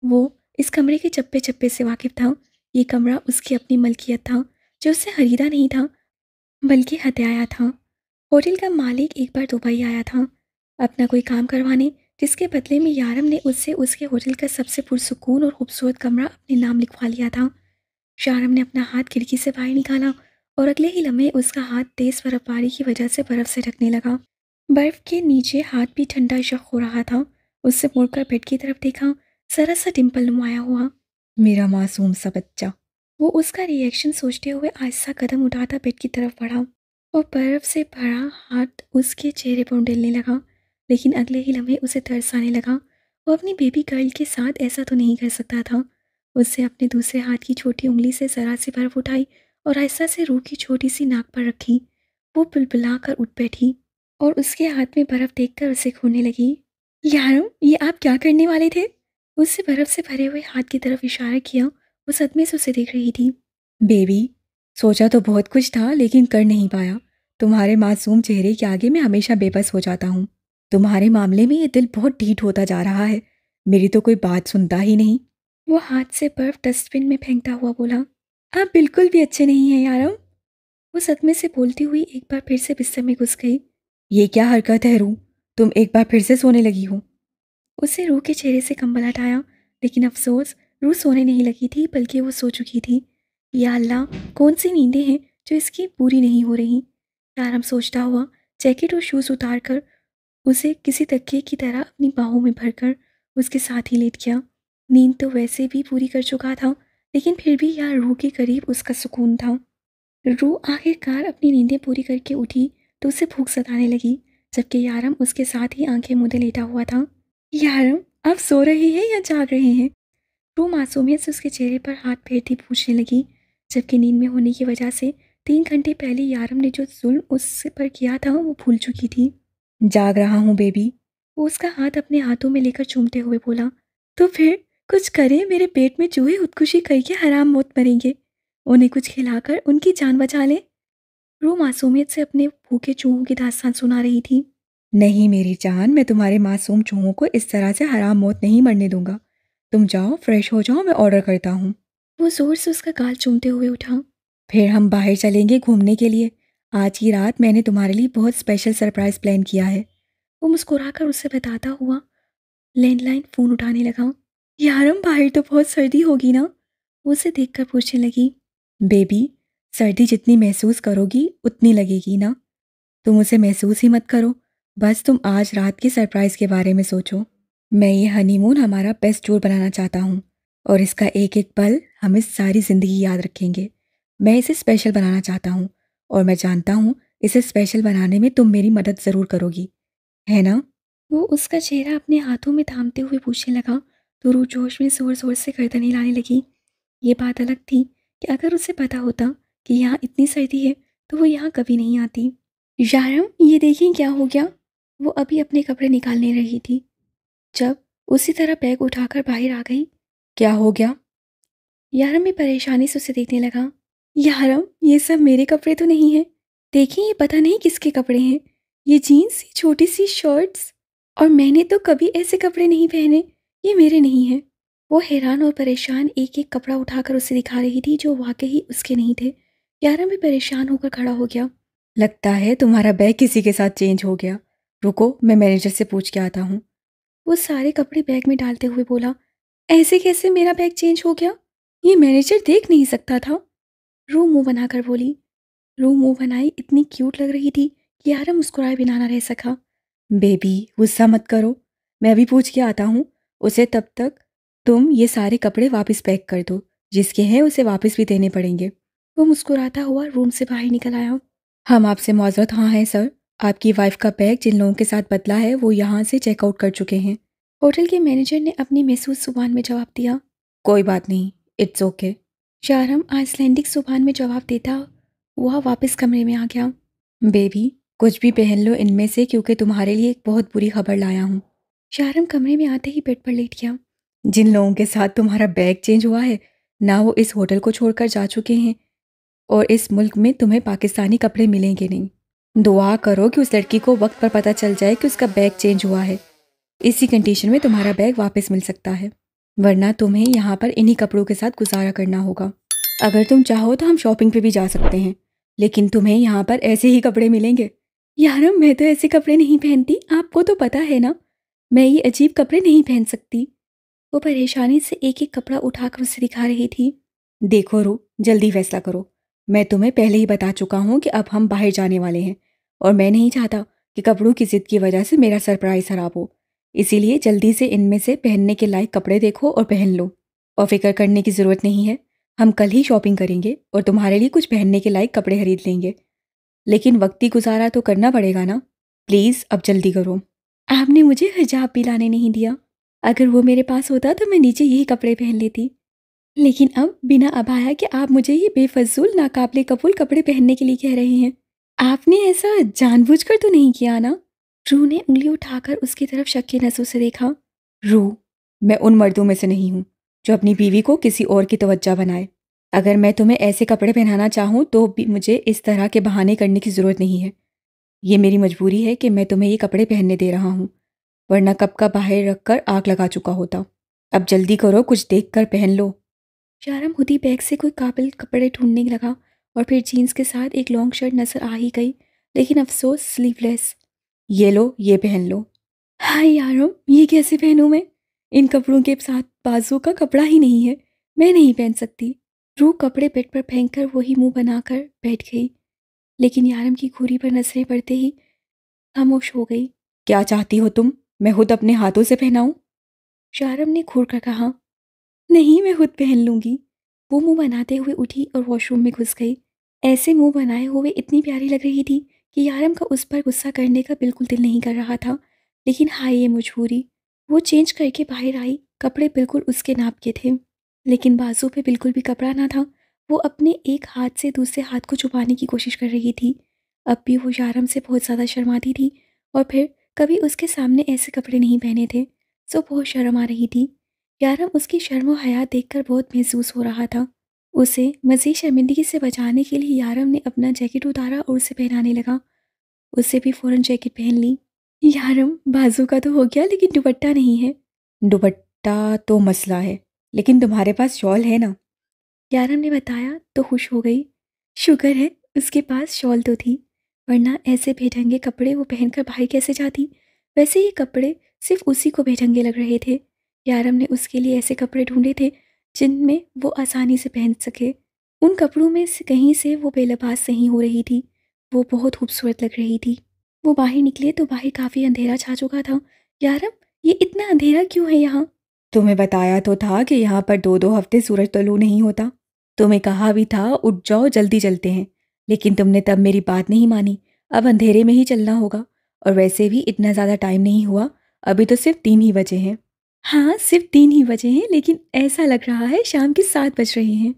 وہ اس کمرے کے چپے چپے سے واقف تھا۔ یہ کمرہ اس کی اپنی ملکیت تھا، جو اسے خریدا نہیں تھا بلکہ ہتھیایا تھا۔ ہوٹل کا مالک ایک بار دبئی آیا تھا اپنا کوئی کام کروانے، جس کے بدلے میں یارم نے اس سے اس کے ہوٹل کا سب سے پرسکون اور خوبصورت کمرہ اپنے نام لکھوا لیا تھا۔ یارم نے اپنا ہاتھ کھڑکی سے باہر نکالا، اور اگلے ہی لمحے اس کا ہاتھ تیز برف باری کی وجہ سے برف سے ڈھکنے لگا۔ برف کے نیچے ہاتھ بھی ٹھنڈا شخ ہو رہا تھا۔ اس سے مڑ کر بیڈ کی طرف دیکھا، ذرا سا ڈمپل نمایاں ہوا۔ میرا معصوم سا بچہ، وہ اس کا ری ایکشن سوچتے ہوئے آہستہ قدم اٹھاتا بیڈ کی طرف بڑھا، اور برف سے بھرا ہاتھ اس کے چہرے پر ڈلنے لگا، لیکن اگلے ہی لمحے اسے ترس آنے لگا۔ وہ اپنی بیبی گرل کے ساتھ ایسا تو نہیں کر سکتا تھا۔ اس نے اپنے دوسرے ہاتھ کی چھوٹی انگلی سے ذرا سی برف اٹھائی اور آہستہ سے روح کی چھوٹی سی ناک پر رکھی۔ وہ بلبلا کر اٹھ بیٹھی اور اس کے ہاتھ میں برف دیکھ کر اسے کھونے لگی۔ یارم یہ آپ کیا کرنے والے تھے؟ اس سے برف سے بھرے ہوئے ہاتھ کی طرف اشارہ کیا، وہ صدمے سے اسے دیکھ رہی تھی۔ بیبی، سوچا تو بہت کچھ تھا لیکن کر نہیں پایا، تمہارے معصوم چہرے کے آگے میں ہمیشہ بے بس ہو جاتا ہوں۔ تمہارے معاملے میں یہ دل بہت ڈھیٹ ہوتا جا رہا ہے، میری تو کوئی بات سنتا ہی نہیں۔ وہ ہاتھ سے برف ڈسٹ بن میں پھینکتا ہوا بولا۔ آپ بالکل بھی اچھے نہیں ہیں یارم۔ وہ صدمے سے بولتی ہوئی ایک بار پھر سے بستر میں گھس گئی۔ یہ کیا حرکت ہے روح، تم ایک بار پھر سے سونے لگی ہو؟ اسے روح کے چہرے سے کمبل ہٹایا، لیکن افسوس روح سونے نہیں لگی تھی بلکہ وہ سو چکی تھی۔ یا اللہ، کون سی نیندیں ہیں جو اس کی پوری نہیں ہو رہی؟ یارم سوچتا ہوا جیکٹ اور شوز اتار کر اسے کسی تکیے کی طرح اپنی باہوں میں بھر کر اس کے ساتھ ہی لیٹ گیا۔ نیند تو ویسے بھی پوری کر چکا تھا، لیکن پھر بھی یار روح کے قریب اس کا سکون تھا۔ روح آخر کار اپنی نیندیں پوری کر کے اٹھی تو اسے بھوک ستانے لگی، جبکہ یارم اس کے ساتھ ہی آنکھیں مودے لیٹا ہوا تھا۔ یارم، آپ سو رہے ہیں یا جاگ رہے ہیں؟ روح معصومیت سے اس کے چہرے پر ہاتھ پھیرتی پوچھنے لگی، جبکہ نیند میں ہونے کی وجہ سے 3 گھنٹے پہلے یارم نے جو ظلم اس پر کیا تھا وہ بھول چکی تھی۔ جاگ رہا ہوں بیبی۔ وہ اس کا ہاتھ اپنے ہاتھوں میں لے کر چومتے ہوئے بولا۔ تو پھر کچھ کریں، میرے پیٹ میں چوہے خودکشی کر کے حرام موت مریں گے، انہیں کچھ کھلا کر ان کی جان بچا لیں۔ روح معصومیت سے اپنے بھوکے چوہوں کی داستان سنا رہی تھی۔ نہیں میری جان، میں تمہارے معصوم چوہوں کو اس طرح سے حرام موت نہیں مرنے دوں گا۔ تم جاؤ، فریش ہو جاؤ، میں آرڈر کرتا ہوں۔ وہ زور سے اس کا گال چومتے ہوئے اٹھا۔ پھر ہم باہر چلیں گے گھومنے کے لیے۔ آج کی رات میں نے تمہارے لیے بہت اسپیشل سرپرائز پلان کیا ہے۔ وہ مسکرا کر اسے بتاتا ہوا لینڈ لائن فون اٹھانے لگا۔ یارم، باہر تو بہت سردی ہوگی نا؟ وہ اسے دیکھ کر پوچھنے لگی۔ بیبی، سردی جتنی محسوس کرو گی اتنی لگے گی نا، تم اسے محسوس ہی مت کرو، بس تم آج رات کے سرپرائز کے بارے میں سوچو۔ میں یہ ہنی مون ہمارا بیسٹ ٹور بنانا چاہتا ہوں، اور اس کا ایک ایک پل ہم اس ساری زندگی یاد رکھیں گے۔ میں اسے اسپیشل بنانا چاہتا ہوں، اور میں جانتا ہوں اسے اسپیشل بنانے میں تم میری مدد ضرور کرو گی، ہے نا؟ وہ اس کا چہرہ اپنے ہاتھوں میں تھامتے ہوئے پوچھنے لگا تو روح جوش میں زور زور سے گردن ہلانے لگی۔ یہ بات الگ تھی کہ اگر اسے پتا ہوتا کہ یہاں اتنی سردی ہے تو وہ یہاں کبھی نہیں آتی۔ یارم، یہ دیکھیں کیا ہو گیا؟ وہ ابھی اپنے کپڑے نکالنے رہی تھی جب اسی طرح بیگ اٹھا کر باہر آ گئی۔ کیا ہو گیا؟ یارم بھی پریشانی سے اسے دیکھنے لگا۔ یارم، یہ سب میرے کپڑے تو نہیں ہیں، دیکھیں یہ پتہ نہیں کس کے کپڑے ہیں، یہ جینس، یہ چھوٹی سی شرٹس، اور میں نے تو کبھی ایسے کپڑے نہیں پہنے، یہ میرے نہیں ہیں۔ وہ حیران اور پریشان ایک ایک کپڑا اٹھا کر اسے دکھا رہی تھی جو واقعی اس کے نہیں تھے۔ یارم بھی پریشان ہو کر کھڑا ہو گیا۔ لگتا ہے تمہارا بیگ کسی کے ساتھ چینج ہو گیا، رکو میں مینیجر سے پوچھ کے آتا ہوں۔ وہ سارے کپڑے بیگ میں ڈالتے ہوئے بولا، ایسے کیسے میرا بیگ چینج ہو گیا؟ یہ مینیجر دیکھ نہیں سکتا تھا۔ روح منہ بنا کر بولی۔ روح منہ بنائی اتنی کیوٹ لگ رہی تھی کہ یارم مسکرائے بنا نہ رہ سکا۔ بیبی غصہ مت کرو، میں ابھی پوچھ کے آتا ہوں اسے، تب تک تم یہ سارے کپڑے واپس پیک کر دو، جس کے ہیں اسے واپس بھی دینے پڑیں گے۔ وہ مسکراتا ہوا روم سے باہر نکل آیا۔ ہم آپ سے معذرت ہاں ہیں سر، آپ کی وائف کا بیگ جن لوگوں کے ساتھ بدلا ہے وہ یہاں سے چیک آؤٹ کر چکے ہیں۔ ہوٹل کے مینیجر نے اپنی محسوس زبان میں جواب دیا۔ کوئی بات نہیں، اٹس اوکے۔ یارم آئس لینڈک زبان میں جواب دیتا وہ واپس کمرے میں آ گیا۔ بیبی کچھ بھی پہن لو ان میں سے، کیونکہ تمہارے لیے ایک بہت بری خبر لایا ہوں۔ یارم کمرے میں آتے ہی بیڈ پر لیٹ گیا۔ جن لوگوں کے ساتھ تمہارا بیگ چینج ہوا ہے نہ وہ اس ہوٹل کو چھوڑ کر جا چکے ہیں، اور اس ملک میں تمہیں پاکستانی کپڑے ملیں گے نہیں۔ دعا کرو کہ اس لڑکی کو وقت پر پتہ چل جائے کہ اس کا بیگ چینج ہوا ہے، اسی کنڈیشن میں تمہارا بیگ واپس مل سکتا ہے، ورنہ تمہیں یہاں پر انہی کپڑوں کے ساتھ گزارا کرنا ہوگا۔ اگر تم چاہو تو ہم شاپنگ پہ بھی جا سکتے ہیں، لیکن تمہیں یہاں پر ایسے ہی کپڑے ملیں گے۔ یارم میں تو ایسے کپڑے نہیں پہنتی، آپ کو تو پتہ ہے نا، میں یہ عجیب کپڑے نہیں پہن سکتی۔ وہ پریشانی سے ایک ایک کپڑا اٹھا کر اسے دکھا رہی تھی۔ دیکھو رو، جلدی فیصلہ کرو، میں تمہیں پہلے ہی بتا چکا ہوں کہ اب ہم باہر جانے والے ہیں، اور میں نہیں چاہتا کہ کپڑوں کی ضد کی وجہ سے میرا سرپرائز خراب ہو، اسی لیے جلدی سے ان میں سے پہننے کے لائق کپڑے دیکھو اور پہن لو، اور فکر کرنے کی ضرورت نہیں ہے، ہم کل ہی شاپنگ کریں گے اور تمہارے لیے کچھ پہننے کے لائق کپڑے خرید لیں گے، لیکن وقتی گزارا تو کرنا پڑے گا نا، پلیز اب جلدی کرو۔ آپ نے مجھے حجاب بھی لانے نہیں دیا، اگر وہ میرے پاس ہوتا تو میں نیچے یہی کپڑے پہن لیتی، لیکن اب بنا ابایا کہ آپ مجھے یہ بے فضول ناقابل قبول کپڑے پہننے کے لیے کہہ رہے ہیں، آپ نے ایسا جان بوجھ کر تو نہیں کیا نا؟ روح نے انگلی اٹھا کر اس کی طرف شک کی نظروں سے دیکھا۔ روح، میں ان مردوں میں سے نہیں ہوں جو اپنی بیوی کو کسی اور کی توجہ بنائے، اگر میں تمہیں ایسے کپڑے پہنانا چاہوں تو بھی مجھے اس طرح کے بہانے کرنے کی ضرورت نہیں ہے۔ یہ میری مجبوری ہے کہ میں تمہیں یہ کپڑے پہننے دے رہا ہوں، ورنہ کب کا باہر رکھ کر آگ لگا چکا ہوتا۔ اب جلدی کرو، کچھ دیکھ کر پہن لو۔ یارم خود ہی بیگ سے کوئی قابل کپڑے ڈھونڈنے لگا اور پھر جینس کے ساتھ ایک لانگ شرٹ نظر آ ہی گئی، لیکن افسوس سلیو لیس۔ یہ لو، یہ پہن لو۔ ہائے یارم، یہ کیسے پہنوں میں؟ ان کپڑوں کے ساتھ بازو کا کپڑا ہی نہیں ہے، میں نہیں پہن سکتی۔ روح کپڑے بیڈ پر پھینک کر وہی منہ بنا کر بیٹھ گئی، لیکن یارم کی گھوری پر نظریں پڑتے ہی خاموش ہو گئی۔ کیا چاہتی ہو تم؟ میں خود اپنے ہاتھوں سے پہناؤں؟ یارم نے گھور کر کہا۔ نہیں، میں خود پہن لوں گی۔ وہ منہ بناتے ہوئے اٹھی اور واش روم میں گھس گئی۔ ایسے منہ بنائے ہوئے اتنی پیاری لگ رہی تھی کہ یارم کا اس پر غصہ کرنے کا بالکل دل نہیں کر رہا تھا، لیکن ہائے یہ مجبوری۔ وہ چینج کر کے باہر آئی، کپڑے بالکل اس کے ناپ کے تھے، لیکن بازو پہ بالکل بھی کپڑا نہ تھا۔ وہ اپنے ایک ہاتھ سے دوسرے ہاتھ کو چھپانے کی کوشش کر رہی تھی۔ اب بھی وہ یارم سے بہت زیادہ شرماتی تھی، اور پھر کبھی اس کے سامنے ایسے کپڑے نہیں پہنے تھے، سو بہت شرم آ رہی تھی۔ یارم اس کی شرم و حیا دیکھ کر بہت محسوس ہو رہا تھا۔ اسے مزید شرمندگی سے بچانے کے لیے یارم نے اپنا جیکٹ اتارا اور اسے پہنانے لگا۔ اسے بھی فوراً جیکٹ پہن لی۔ یارم، بازو کا تو ہو گیا، لیکن دوپٹہ نہیں ہے۔ دوپٹہ تو مسئلہ ہے، لیکن تمہارے پاس شال ہے نا؟ یارم نے بتایا تو خوش ہو گئی۔ شکر ہے اس کے پاس شال تو تھی، ورنہ ایسے بے ڈھنگے کپڑے وہ پہن کر باہر کیسے جاتی؟ ویسے یہ کپڑے صرف اسی کو بے ڈھنگے لگ رہے تھے۔ یارم نے اس کے لیے ایسے کپڑے ڈھونڈے تھے جن میں وہ آسانی سے پہن سکے۔ ان کپڑوں میں سے کہیں سے وہ بے لباس نہیں ہو رہی تھی، وہ بہت خوبصورت لگ رہی تھی۔ وہ باہر نکلے تو باہر کافی اندھیرا چھا چکا تھا۔ یارم، یہ اتنا اندھیرا کیوں ہے یہاں؟ تمہیں بتایا تو تھا کہ یہاں پر 2 ہفتے سورج طلوع نہیں ہوتا۔ تمہیں کہا بھی تھا اٹھ جاؤ، جلدی چلتے ہیں، لیکن تم نے تب میری بات نہیں مانی۔ اب اندھیرے میں ہی چلنا ہوگا، اور ویسے بھی اتنا زیادہ ٹائم نہیں ہوا، ابھی تو صرف 3 ہی بجے ہیں۔ ہاں، صرف 3 ہی بجے ہیں، لیکن ایسا لگ رہا ہے شام کے 7 بج رہے ہیں۔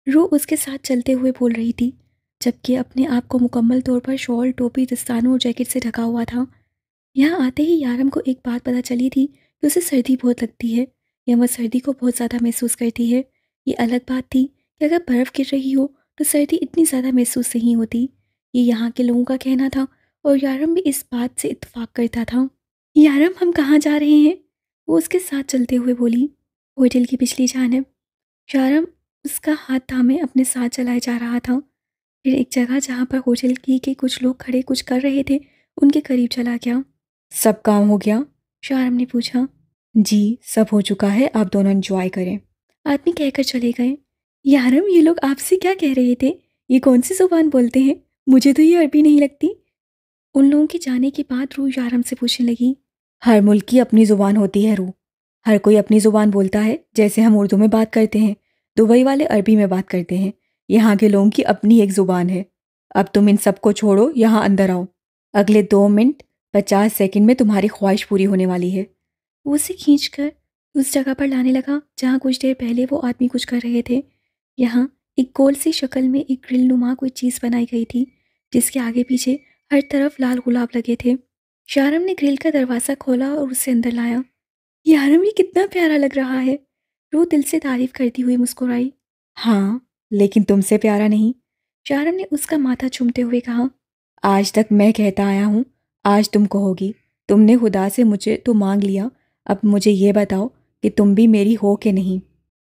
رو اس کے ساتھ چلتے ہوئے بول رہی تھی، جبکہ اپنے آپ کو مکمل طور پر شال، ٹوپی، دستانوں اور جیکٹ سے ڈھکا ہوا تھا۔ یہاں آتے ہی یارم کو ایک بات پتہ چلی تھی کہ اسے سردی بہت لگتی ہے، یا وہ سردی کو بہت زیادہ محسوس کرتی ہے۔ یہ الگ بات تھی کہ اگر برف گر رہی ہو تو سردی اتنی زیادہ محسوس نہیں ہوتی۔ یہ یہاں کے لوگوں کا کہنا تھا، اور یارم بھی اس بات سے اتفاق کرتا تھا۔ یارم، ہم کہاں جا رہے ہیں؟ وہ اس کے ساتھ چلتے ہوئے بولی۔ ہوٹل کی پچھلی جانب۔ یارم اس کا ہاتھ تھامے اپنے ساتھ چلائے جا رہا تھا، پھر ایک جگہ جہاں پر ہوٹل کی کے کچھ لوگ کھڑے کچھ کر رہے تھے ان کے قریب چلا گیا۔ سب کام ہو گیا؟ یارم نے پوچھا۔ جی، سب ہو چکا ہے، آپ دونوں انجوائے کریں۔ آدمی کہہ کر چلے گئے۔ یارم، یہ لوگ آپ سے کیا کہہ رہے تھے؟ یہ کون سی زبان بولتے ہیں؟ مجھے تو یہ عربی نہیں لگتی۔ ان لوگوں کے جانے کے بعد روح یارم سے پوچھنے لگی۔ ہر ملک کی اپنی زبان ہوتی ہے روح، ہر کوئی اپنی زبان بولتا ہے، جیسے ہم اردو میں بات کرتے ہیں، دبئی والے عربی میں بات کرتے ہیں، یہاں کے لوگوں کی اپنی ایک زبان ہے۔ اب تم ان سب کو چھوڑو، یہاں اندر آؤ، اگلے 2 منٹ 50 سیکنڈ میں تمہاری خواہش پوری ہونے والی ہے۔ وہ اسے کھینچ کر اس جگہ پر لانے لگا جہاں کچھ دیر پہلے وہ آدمی کچھ کر رہے تھے۔ یہاں ایک گول سی شکل میں ایک گرل نما کوئی چیز بنائی گئی تھی، جس کے آگے پیچھے ہر طرف لال گلاب لگے تھے۔ یارم نے گرل کا دروازہ کھولا اور اسے اندر لایا۔ یارم، یہ کتنا پیارا لگ رہا ہے۔ روح دل سے تعریف کرتی ہوئی مسکرائی۔ ہاں، لیکن تم سے پیارا نہیں۔ یارم نے اس کا ماتھا چومتے ہوئے کہا۔ آج تک میں کہتا آیا ہوں، آج تم کہو گی۔ تم نے خدا سے مجھے تو مانگ لیا، اب مجھے یہ بتاؤ کہ تم بھی میری ہو کہ نہیں۔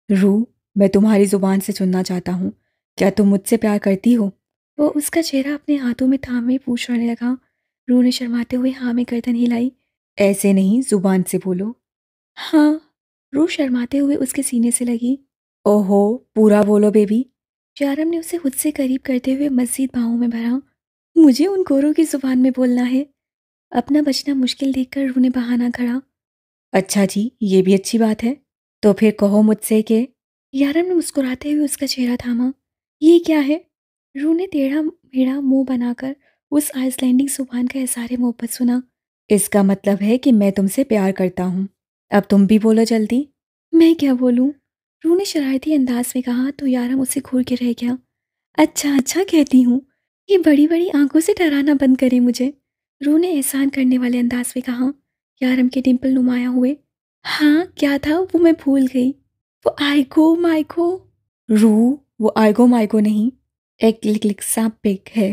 روح، میں تمہاری زبان سے سننا چاہتا ہوں، کیا تم مجھ سے پیار کرتی ہو؟ وہ اس کا چہرہ اپنے ہاتھوں میں تھامے پوچھنے لگا۔ روح نے شرماتے ہوئے ہاں میں گردن ہلائی۔ ایسے نہیں، زبان سے بولو۔ ہاں۔ روح شرماتے ہوئے اس کے سینے سے لگی۔ اوہو، پورا بولو بیبی۔ یارم نے اسے خود سے قریب کرتے ہوئے مزید باہوں میں بھرا۔ مجھے ان گوروں کی زبان میں بولنا ہے۔ اپنا بچنا مشکل دیکھ کر روح نے بہانہ کھڑا۔ اچھا جی، یہ بھی اچھی بات ہے، تو پھر کہو مجھ سے کہ… یارم نے مسکراتے ہوئے اس کا چہرہ تھاما۔ یہ کیا ہے؟ روح نے ٹیڑھا میڑھا منہ بنا کر اس آئس لینڈنگ زبان کا اظہار محبت سنا۔ اس کا مطلب ہے کہ میں تم سے پیار کرتا ہوں، اب تم بھی بولو جلدی۔ میں کیا بولوں؟ روح نے شرارتی انداز میں کہا تو یارم اسے گھور کے رہ گیا۔ اچھا اچھا کہتی ہوں، یہ بڑی بڑی آنکھوں سے ڈرانا بند کرے مجھے، روح نے احسان کرنے والے انداز میں کہا۔ یارم کے ڈمپل نمایاں ہوئے۔ ہاں، کیا تھا وہ؟ میں بھول گئی۔ وہ آئیگو مائیگو۔ روح، وہ آئیگو مائیگو نہیں، ایک لکسا پک ہے۔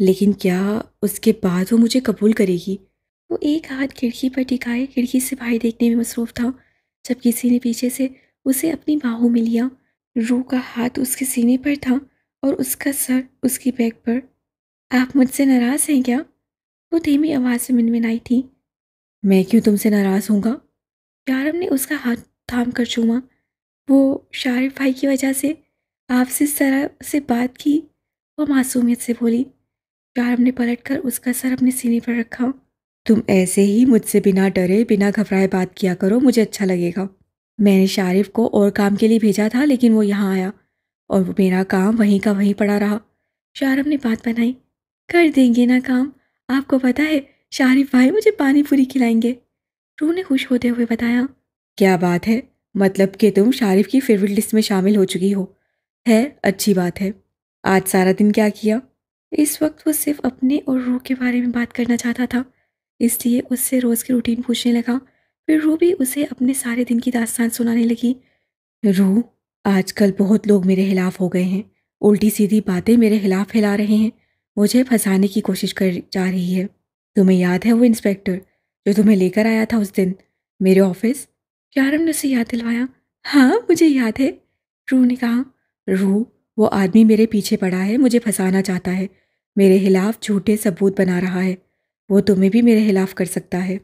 لیکن کیا اس کے بعد وہ مجھے قبول کرے گی؟ وہ ایک ہاتھ کھڑکی پر ٹکائے کھڑکی سے باہر دیکھنے میں مصروف تھا جب کسی نے پیچھے سے اسے اپنی باہوں میں لیا۔ روح کا ہاتھ اس کے سینے پر تھا اور اس کا سر اس کی بیک پر۔ آپ مجھ سے ناراض ہیں کیا؟ وہ دھیمی آواز سے منمنائی تھی۔ میں کیوں تم سے ناراض ہوں گا؟ یارم نے اس کا ہاتھ تھام کر چوما۔ وہ شارف بھائی کی وجہ سے آپ سے اس طرح سے بات کی، وہ معصومیت سے بولی۔ یارم نے پلٹ کر اس کا سر اپنے سینے پر رکھا۔ تم ایسے ہی مجھ سے بنا ڈرے بنا گھبرائے بات کیا کرو، مجھے اچھا لگے گا۔ میں نے شارف کو اور کام کے لیے بھیجا تھا لیکن وہ یہاں آیا اور میرا کام وہیں کا وہیں پڑا رہا۔ شارف نے بات بنائی۔ کر دیں گے نا کام، آپ کو پتہ ہے شارف بھائی مجھے پانی پوری کھلائیں گے، روح نے خوش ہوتے ہوئے بتایا۔ کیا بات ہے، مطلب کہ تم شارف کی فیوریٹ لسٹ میں شامل ہو چکی ہو؟ ہے اچھی بات ہے۔ آج سارا دن کیا کیا؟ اس وقت وہ صرف اپنے اور روح کے بارے میں بات کرنا چاہتا تھا، اس لیے اس سے روز کی روٹین پوچھنے لگا۔ پھر روح بھی اسے اپنے سارے دن کی داستان سنانے لگی۔ روح، آج کل بہت لوگ میرے خلاف ہو گئے ہیں، الٹی سیدھی باتیں میرے خلاف پھیلا رہے ہیں، مجھے پھنسانے کی کوشش کر جا رہی ہے۔ تمہیں یاد ہے وہ انسپیکٹر جو تمہیں لے کر آیا تھا اس دن میرے آفس؟ یارم نے اسے یاد دلوایا۔ ہاں مجھے یاد ہے، روح نے کہا۔ روح، وہ آدمی میرے پیچھے پڑا ہے، مجھے پھنسانا چاہتا ہے، میرے خلاف جھوٹے ثبوت بنا رہا ہے، وہ تمہیں بھی میرے خلاف کر سکتا ہے۔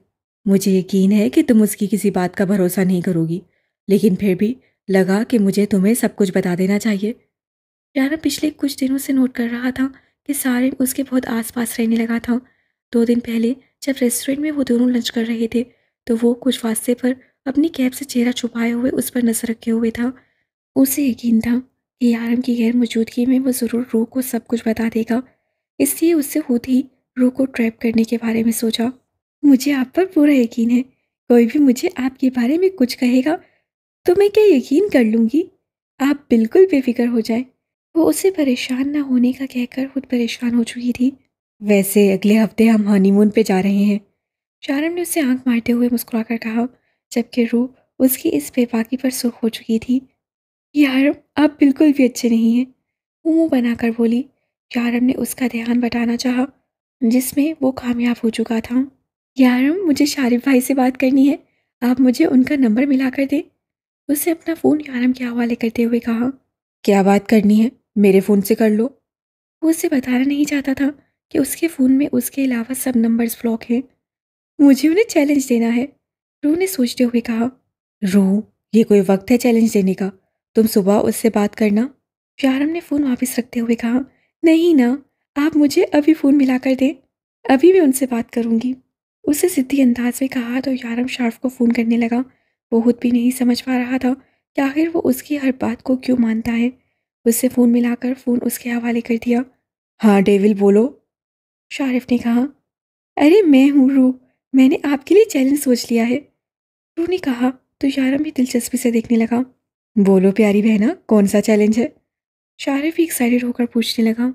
مجھے یقین ہے کہ تم اس کی کسی بات کا بھروسہ نہیں کرو گی، لیکن پھر بھی لگا کہ مجھے تمہیں سب کچھ بتا دینا چاہیے۔ یارم پچھلے کچھ دنوں سے نوٹ کر رہا تھا کہ سارے اس کے بہت آس پاس رہنے لگا تھا۔ 2 دن پہلے جب ریسٹورنٹ میں وہ دونوں لنچ کر رہے تھے تو وہ کچھ فاصلے پر اپنی کیب سے چہرہ چھپائے ہوئے اس پر نظر رکھے ہوئے تھا۔ اسے یقین تھا کہ یارم کی غیر موجودگی میں وہ ضرور روح کو سب کچھ بتا دے گا، اس لیے اس سے خود ہی روح کو ٹریپ کرنے کے بارے میں سوچا۔ مجھے آپ پر پورا یقین ہے، کوئی بھی مجھے آپ کے بارے میں کچھ کہے گا تو میں کیا یقین کر لوں گی، آپ بالکل بے فکر ہو جائیں۔ وہ اسے پریشان نہ ہونے کا کہہ کر خود پریشان ہو چکی تھی۔ ویسے اگلے ہفتے ہم ہانی مون پہ جا رہے ہیں، شارم نے اسے آنکھ مارتے ہوئے مسکرا کر کہا، جبکہ روح اس کی اس بے باکی پر سرخ ہو چکی تھی۔ یارم آپ بالکل بھی اچھے نہیں ہیں، وہ منہ بنا کر بولی۔ یارم نے اس کا دھیان بٹانا چاہا جس میں وہ کامیاب ہو چکا تھا۔ یارم مجھے شارف بھائی سے بات کرنی ہے، آپ مجھے ان کا نمبر ملا کر دیں، اسے اپنا فون یارم کے حوالے کرتے ہوئے کہا۔ کیا بات کرنی ہے، میرے فون سے کر لو۔ وہ اسے بتانا نہیں چاہتا تھا کہ اس کے فون میں اس کے علاوہ سب نمبرز بلاک ہیں۔ مجھے انہیں چیلنج دینا ہے، روح نے سوچتے ہوئے کہا۔ روح، یہ کوئی وقت ہے چیلنج دینے کا؟ تم صبح اس سے بات کرنا۔ یارم نے فون واپس رکھتے ہوئے کہا۔ نہیں نا، آپ مجھے ابھی فون ملا کر دیں، ابھی میں ان سے بات کروں گی، اسے ضدی انداز میں کہا تو یارم شارف کو فون کرنے لگا۔ وہ خود بھی نہیں سمجھ پا رہا تھا کہ آخر وہ اس کی ہر بات کو کیوں مانتا ہے۔ اس سے فون ملا کر فون اس کے حوالے کر دیا۔ ہاں ڈیول، بولو، شارف نے کہا۔ ارے میں ہوں روح، میں نے آپ کے لیے چیلنج سوچ لیا ہے، روح نے کہا تو یارم بھی دلچسپی سے دیکھنے لگا۔ بولو پیاری بہنا، کون سا چیلنج ہے؟ شارف بھی ایکسائٹڈ ہو کر پوچھنے لگا۔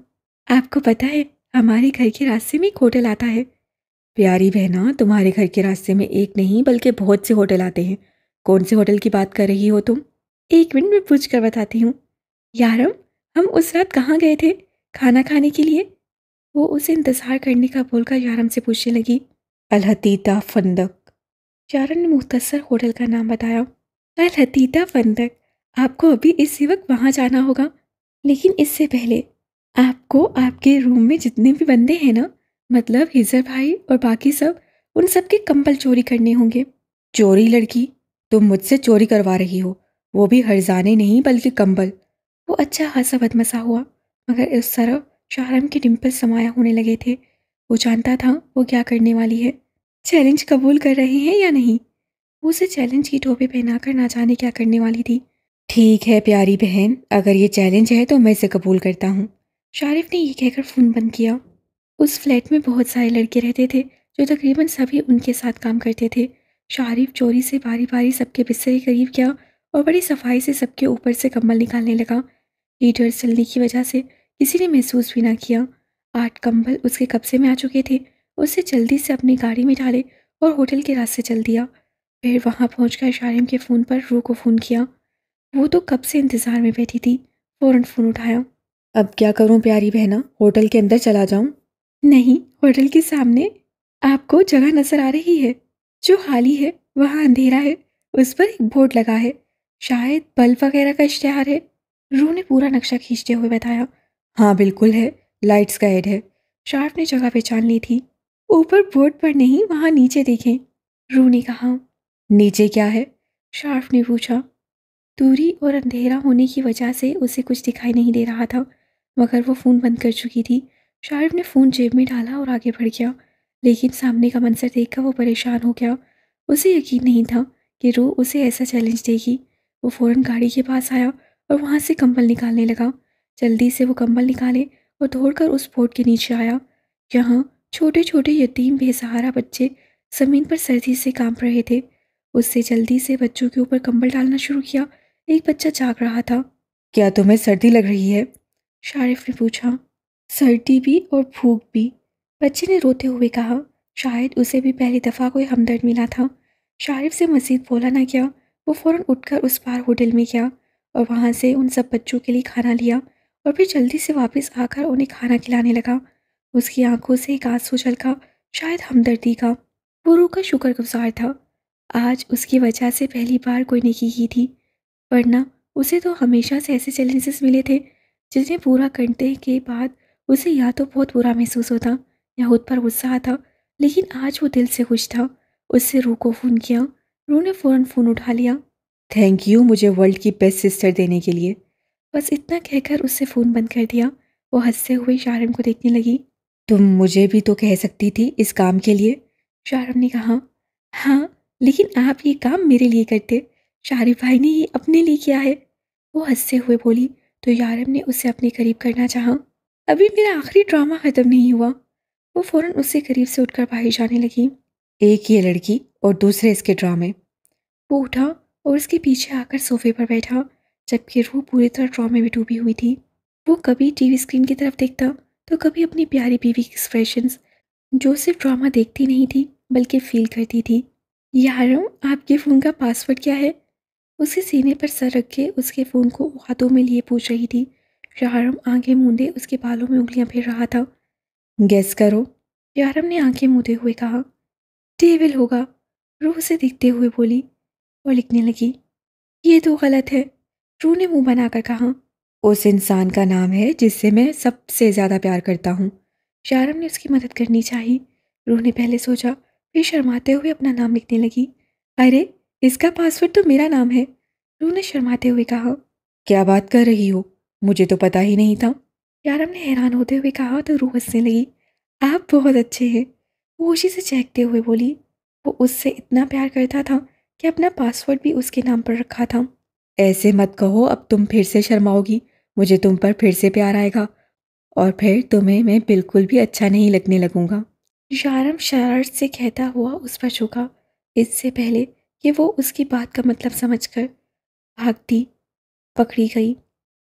آپ کو پتہ ہے ہمارے گھر کے راستے میں ایک ہوٹل آتا ہے۔ پیاری بہنا، تمہارے گھر کے راستے میں ایک نہیں بلکہ بہت سے ہوٹل آتے ہیں، کون سے ہوٹل کی بات کر رہی ہو تم؟ 1 منٹ میں پوچھ کر بتاتی ہوں۔ یارم، ہم اس رات کہاں گئے تھے کھانا کھانے کے لیے؟ وہ اسے انتظار کرنے کا بول کر یارم سے پوچھنے لگی۔ الحتیطہ فندق۔ یارم نے مختصر ہوٹل کا نام بتایا۔ الحتیطہ فندق، آپ کو ابھی اسی وقت وہاں جانا ہوگا، لیکن اس سے پہلے آپ کو آپ کے روم میں جتنے بھی بندے ہیں نا، مطلب ہزر بھائی اور باقی سب، ان سب کے کمبل چوری کرنے ہوں گے۔ چوری لڑکی، تم مجھ سے چوری کروا رہی ہو، وہ بھی ہرزانے نہیں بلکہ کمبل۔ وہ اچھا خاصا بدمزہ ہوا، مگر اس طرف شارم کے ڈمپل سمایا ہونے لگے تھے۔ وہ جانتا تھا وہ کیا کرنے والی ہے۔ چیلنج قبول کر رہے ہیں یا نہیں؟ وہ اسے چیلنج کی ٹوپی پہنا کر نہ جانے کیا کرنے والی تھی۔ ٹھیک ہے پیاری بہن، اگر یہ چیلنج ہے تو میں اسے قبول کرتا ہوں۔ شارف نے یہ کہہ کر فون بند کیا۔ اس فلیٹ میں بہت سارے لڑکے رہتے تھے جو تقریباً سبھی ان کے ساتھ کام کرتے تھے۔ شارف چوری سے باری باری سب کے بستر کے قریب گیا اور بڑی صفائی سے سب کے اوپر سے کمبل نکالنے لگا۔ ہیٹر چلنے کی وجہ سے کسی نے محسوس بھی نہ کیا۔ 8 کمبل اس کے قبضے میں آ چکے تھے۔ اسے جلدی سے اپنی گاڑی میں ڈالے اور ہوٹل کے راستے چل دیا۔ پھر وہاں پہنچ کر شارم کے فون پر روح کو فون کیا۔ وہ تو کب سے انتظار میں بیٹھی تھی، فوراً فون اٹھایا۔ اب کیا کروں پیاری بہنا، ہوٹل کے اندر چلا جاؤں؟ نہیں، ہوٹل کے سامنے آپ کو جگہ نظر آ رہی ہے جو خالی ہے، وہاں اندھیرا ہے، اس پر ایک بورڈ لگا ہے، شاید بلب وغیرہ کا اشتہار ہے۔ روح نے پورا نقشہ کھینچتے ہوئے بتایا۔ ہاں بالکل ہے، لائٹس کا ایڈ ہے۔ شارف نے جگہ پہچان لی تھی۔ اوپر بورڈ پر نہیں، وہاں نیچے دیکھیں، روح نے کہا۔ نیچے کیا ہے؟ شارف نے پوچھا۔ دوری اور اندھیرا ہونے کی وجہ سے اسے کچھ دکھائی نہیں دے رہا تھا، مگر وہ فون بند کر چکی تھی۔ شارف نے فون جیب میں ڈالا اور آگے بڑھ گیا، لیکن سامنے کا منظر دیکھ کر وہ پریشان ہو گیا۔ اسے یقین نہیں تھا کہ روح اسے ایسا چیلنج دے گی۔ وہ فوراً گاڑی کے پاس آیا اور وہاں سے کمبل نکالنے لگا۔ جلدی سے وہ کمبل نکالے اور دوڑ کر اس بورڈ کے نیچے آیا۔ یہاں چھوٹے چھوٹے یتیم بے سہارا بچے زمین پر سردی سے کانپ رہے تھے۔ اس سے جلدی سے بچوں کے اوپر کمبل ڈالنا شروع کیا۔ ایک بچہ جاگ رہا تھا۔ کیا تمہیں سردی لگ رہی ہے؟ شارف نے پوچھا۔ سردی بھی اور بھوک بھی، بچے نے روتے ہوئے کہا۔ شاید اسے بھی پہلی دفعہ کوئی ہمدرد ملا تھا۔ شارف سے مزید بولا نہ کیا۔ وہ فوراً اٹھ کر اس پار ہوٹل میں گیا اور وہاں سے ان سب بچوں کے لیے کھانا لیا اور پھر جلدی سے واپس آ کر انہیں کھانا کھلانے لگا۔ اس کی آنکھوں سے ایک آنسو چھلکا، شاید ہمدردی کا۔ وہ روح کا شکر گزار تھا۔ آج اس کی وجہ سے پہلی بار کوئی نیکی کی تھی، ورنہ اسے تو ہمیشہ سے ایسے چیلنجز ملے تھے جنہیں پورا کرنے کے بعد اسے یا تو بہت برا محسوس ہوتا یا خود پر غصہ آتا، لیکن آج وہ دل سے خوش تھا۔ اس سے روح کو فون کیا۔ روح نے فوراً فون اٹھا لیا۔ تھینک یو مجھے ورلڈ کی بیسٹ سسٹر دینے کے لیے۔ بس اتنا کہہ کر اس سے فون بند کر دیا۔ وہ ہنستے ہوئے شارم کو دیکھنے لگی۔ تم مجھے بھی تو کہہ سکتی تھی اس کام کے لیے۔ شارم نے کہا۔ ہاں، لیکن آپ یہ کام میرے لیے کرتے، شارف بھائی نے یہ اپنے لیے کیا ہے۔ وہ ہنستے ہوئے بولی تو یارم نے اسے اپنے قریب کرنا چاہا۔ ابھی میرا آخری ڈرامہ ختم نہیں ہوا۔ وہ فوراً اس سے قریب سے اٹھ کر باہر جانے لگی۔ ایک یہ لڑکی اور دوسرے اس کے ڈرامے۔ وہ اٹھا اور اس کے پیچھے آ کر صوفے پر بیٹھا، جبکہ روح پوری طرح ڈرامے میں ڈوبی ہوئی تھی۔ وہ کبھی ٹی وی اسکرین کی طرف دیکھتا تو کبھی اپنی پیاری بیوی کے ایکسپریشنز، جو صرف ڈرامہ دیکھتی نہیں تھی بلکہ فیل کرتی تھی۔ یارم، آپ کے فون کا پاسورڈ کیا ہے؟ اسے سینے پر سر رکھ کے اس کے فون کو ہاتھوں میں لیے پوچھ رہی تھی۔ یارم آنکھیں موندے اس کے بالوں میں انگلیاں پھیر رہا تھا۔ گیس کرو۔ یارم نے آنکھیں موندے ہوئے کہا۔ ڈیول ہوگا، روح سے دیکھتے ہوئے بولی اور لکھنے لگی۔ یہ تو غلط ہے، روح نے منہ بنا کر کہا۔ اس انسان کا نام ہے جس سے میں سب سے زیادہ پیار کرتا ہوں۔ یارم نے اس کی مدد کرنی چاہی۔ روح نے پہلے سوچا، پھر شرماتے ہوئے اپنا نام لکھنے لگی۔ ارے، اس کا پاسورڈ تو میرا نام ہے، روح نے شرماتے ہوئے کہا۔ کیا بات کر رہی ہو؟ مجھے تو پتا ہی نہیں تھا۔ یارم نے حیران ہوتے ہوئے کہا تو روح ہنسنے لگی۔ آپ بہت اچھے ہیں، وہ خوشی سے چہکتے ہوئے بولی۔ وہ اس سے اتنا پیار کرتا تھا کہ اپنا پاسورڈ بھی اس کے نام پر رکھا تھا۔ ایسے مت کہو، اب تم پھر سے شرماؤ گی، مجھے تم پر پھر سے پیار آئے گا اور پھر تمہیں میں بالکل بھی اچھا نہیں لگنے لگوں گا۔ یارم شرارت سے کہتا ہوا اس پر جھکا، اس سے پہلے کہ وہ اس کی بات کا مطلب سمجھ کر بھاگتی پکڑی گئی۔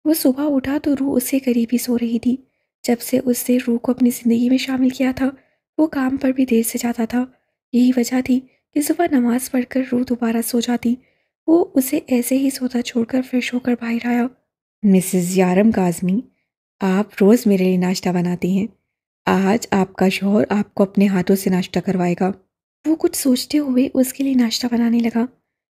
وہ صبح اٹھا تو روح اس سے قریب ہی سو رہی تھی۔ جب سے اس نے روح کو اپنی زندگی میں شامل کیا تھا، وہ کام پر بھی دیر سے جاتا تھا۔ یہی وجہ تھی کہ صبح نماز پڑھ کر روح دوبارہ سو جاتی۔ وہ اسے ایسے ہی سوتا چھوڑ کر فریش ہو کر باہر آیا۔ مسز یارم کاظمی، آپ روز میرے لیے ناشتہ بناتی ہیں، آج آپ کا شوہر آپ کو اپنے ہاتھوں سے ناشتہ کروائے گا۔ وہ کچھ سوچتے ہوئے اس کے لیے ناشتہ بنانے لگا۔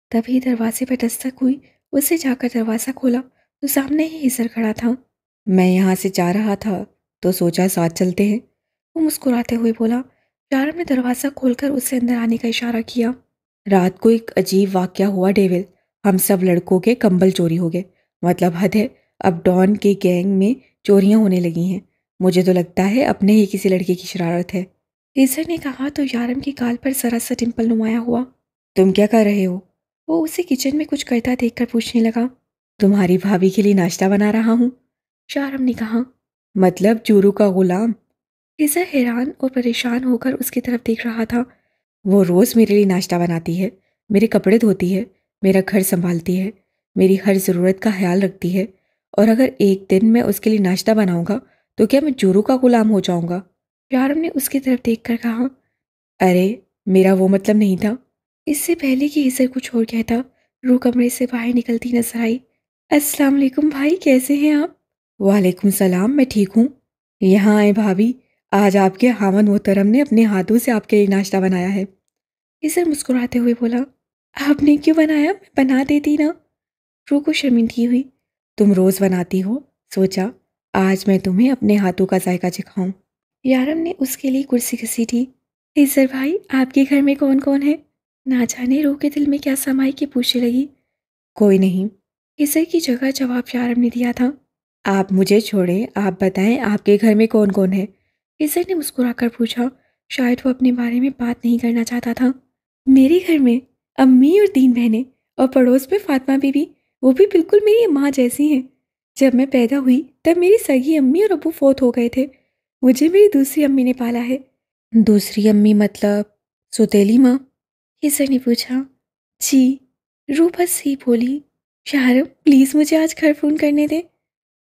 تبھی دروازے پر دستک ہوئی۔ اسے جا کر دروازہ کھولا تو سامنے ہی حسر کھڑا تھا۔ میں یہاں سے جا رہا تھا تو سوچا ساتھ چلتے ہیں۔ وہ مسکراتے ہوئے بولا۔ یارم نے دروازہ کھول کر اسے اندر آنے کا اشارہ کیا۔ رات کو ایک عجیب واقعہ ہوا ڈیول، ہم سب لڑکوں کے کمبل چوری ہو گئے، مطلب حد ہے، اب ڈان کے گینگ میں چوریاں ہونے لگی ہیں، مجھے تو لگتا ہے اپنے ہی کسی لڑکے کی شرارت ہے۔ حسر نے کہا تو یارم کی گال پر ذرا سا ڈمپل نمایاں ہوا۔ تم کیا کر رہے ہو؟ وہ اسے کچن میں کچھ کرتا دیکھ کر پوچھنے لگا۔ تمہاری بھابھی کے لیے ناشتہ بنا رہا ہوں۔ یارم نے کہا۔ مطلب چورو کا غلام؟ حسر حیران اور پریشان ہو کر اس کی طرف دیکھ رہا تھا۔ وہ روز میرے لیے ناشتہ بناتی ہے، میرے کپڑے دھوتی ہے، میرا گھر سنبھالتی ہے، میری ہر ضرورت کا خیال رکھتی ہے، اور اگر ایک دن میں اس کے لیے ناشتہ بناؤں گا تو کیا میں چورو کا غلام ہو جاؤں گا؟ یارم نے اس کی طرف دیکھ کر کہا۔ ارے، میرا وہ مطلب نہیں تھا۔ اس سے پہلے کہ حسر کچھ اور کہتا، روح کمرے سے باہر نکلتی نظر آئی۔ السلام علیکم بھائی، کیسے ہیں آپ؟ وعلیکم السلام، میں ٹھیک ہوں۔ یہاں آئے بھابھی، آج آپ کے خاوند محترم نے اپنے ہاتھوں سے آپ کے لیے ناشتہ بنایا ہے۔ عزت مسکراتے ہوئے بولا، آپ نے کیوں بنایا؟ میں بنا دیتی نا۔ روح کو شرمندگی ہوئی۔ تم روز بناتی ہو، سوچا آج میں تمہیں اپنے ہاتھوں کا ذائقہ چکھاؤں۔ یارم نے اس کے لیے کرسی گھسیٹی۔ عزت بھائی، آپ کے گھر میں کون کون ہے؟ نہ جانے روح کے دل میں کیا سمائی کہ پوچھنے لگی۔ کوئی نہیں۔ عزت کی جگہ جواب یارم نے دیا تھا۔ آپ مجھے چھوڑیں، آپ بتائیں آپ کے گھر میں کون کون ہے؟ عزت نے مسکرا کر پوچھا، شاید وہ اپنے بارے میں بات نہیں کرنا چاہتا تھا۔ میرے گھر میں امی اور 3 بہنیں، اور پڑوس میں فاطمہ بی بی، وہ بھی بالکل میری ماں جیسی ہیں۔ جب میں پیدا ہوئی تب میری سگی امی اور ابو فوت ہو گئے تھے، مجھے میری دوسری امی نے پالا ہے۔ دوسری امی مطلب سوتیلی ماں؟ عزت نے پوچھا۔ جی، روح بس ہی بولی۔ شاہرم پلیز مجھے آج گھر فون کرنے دے،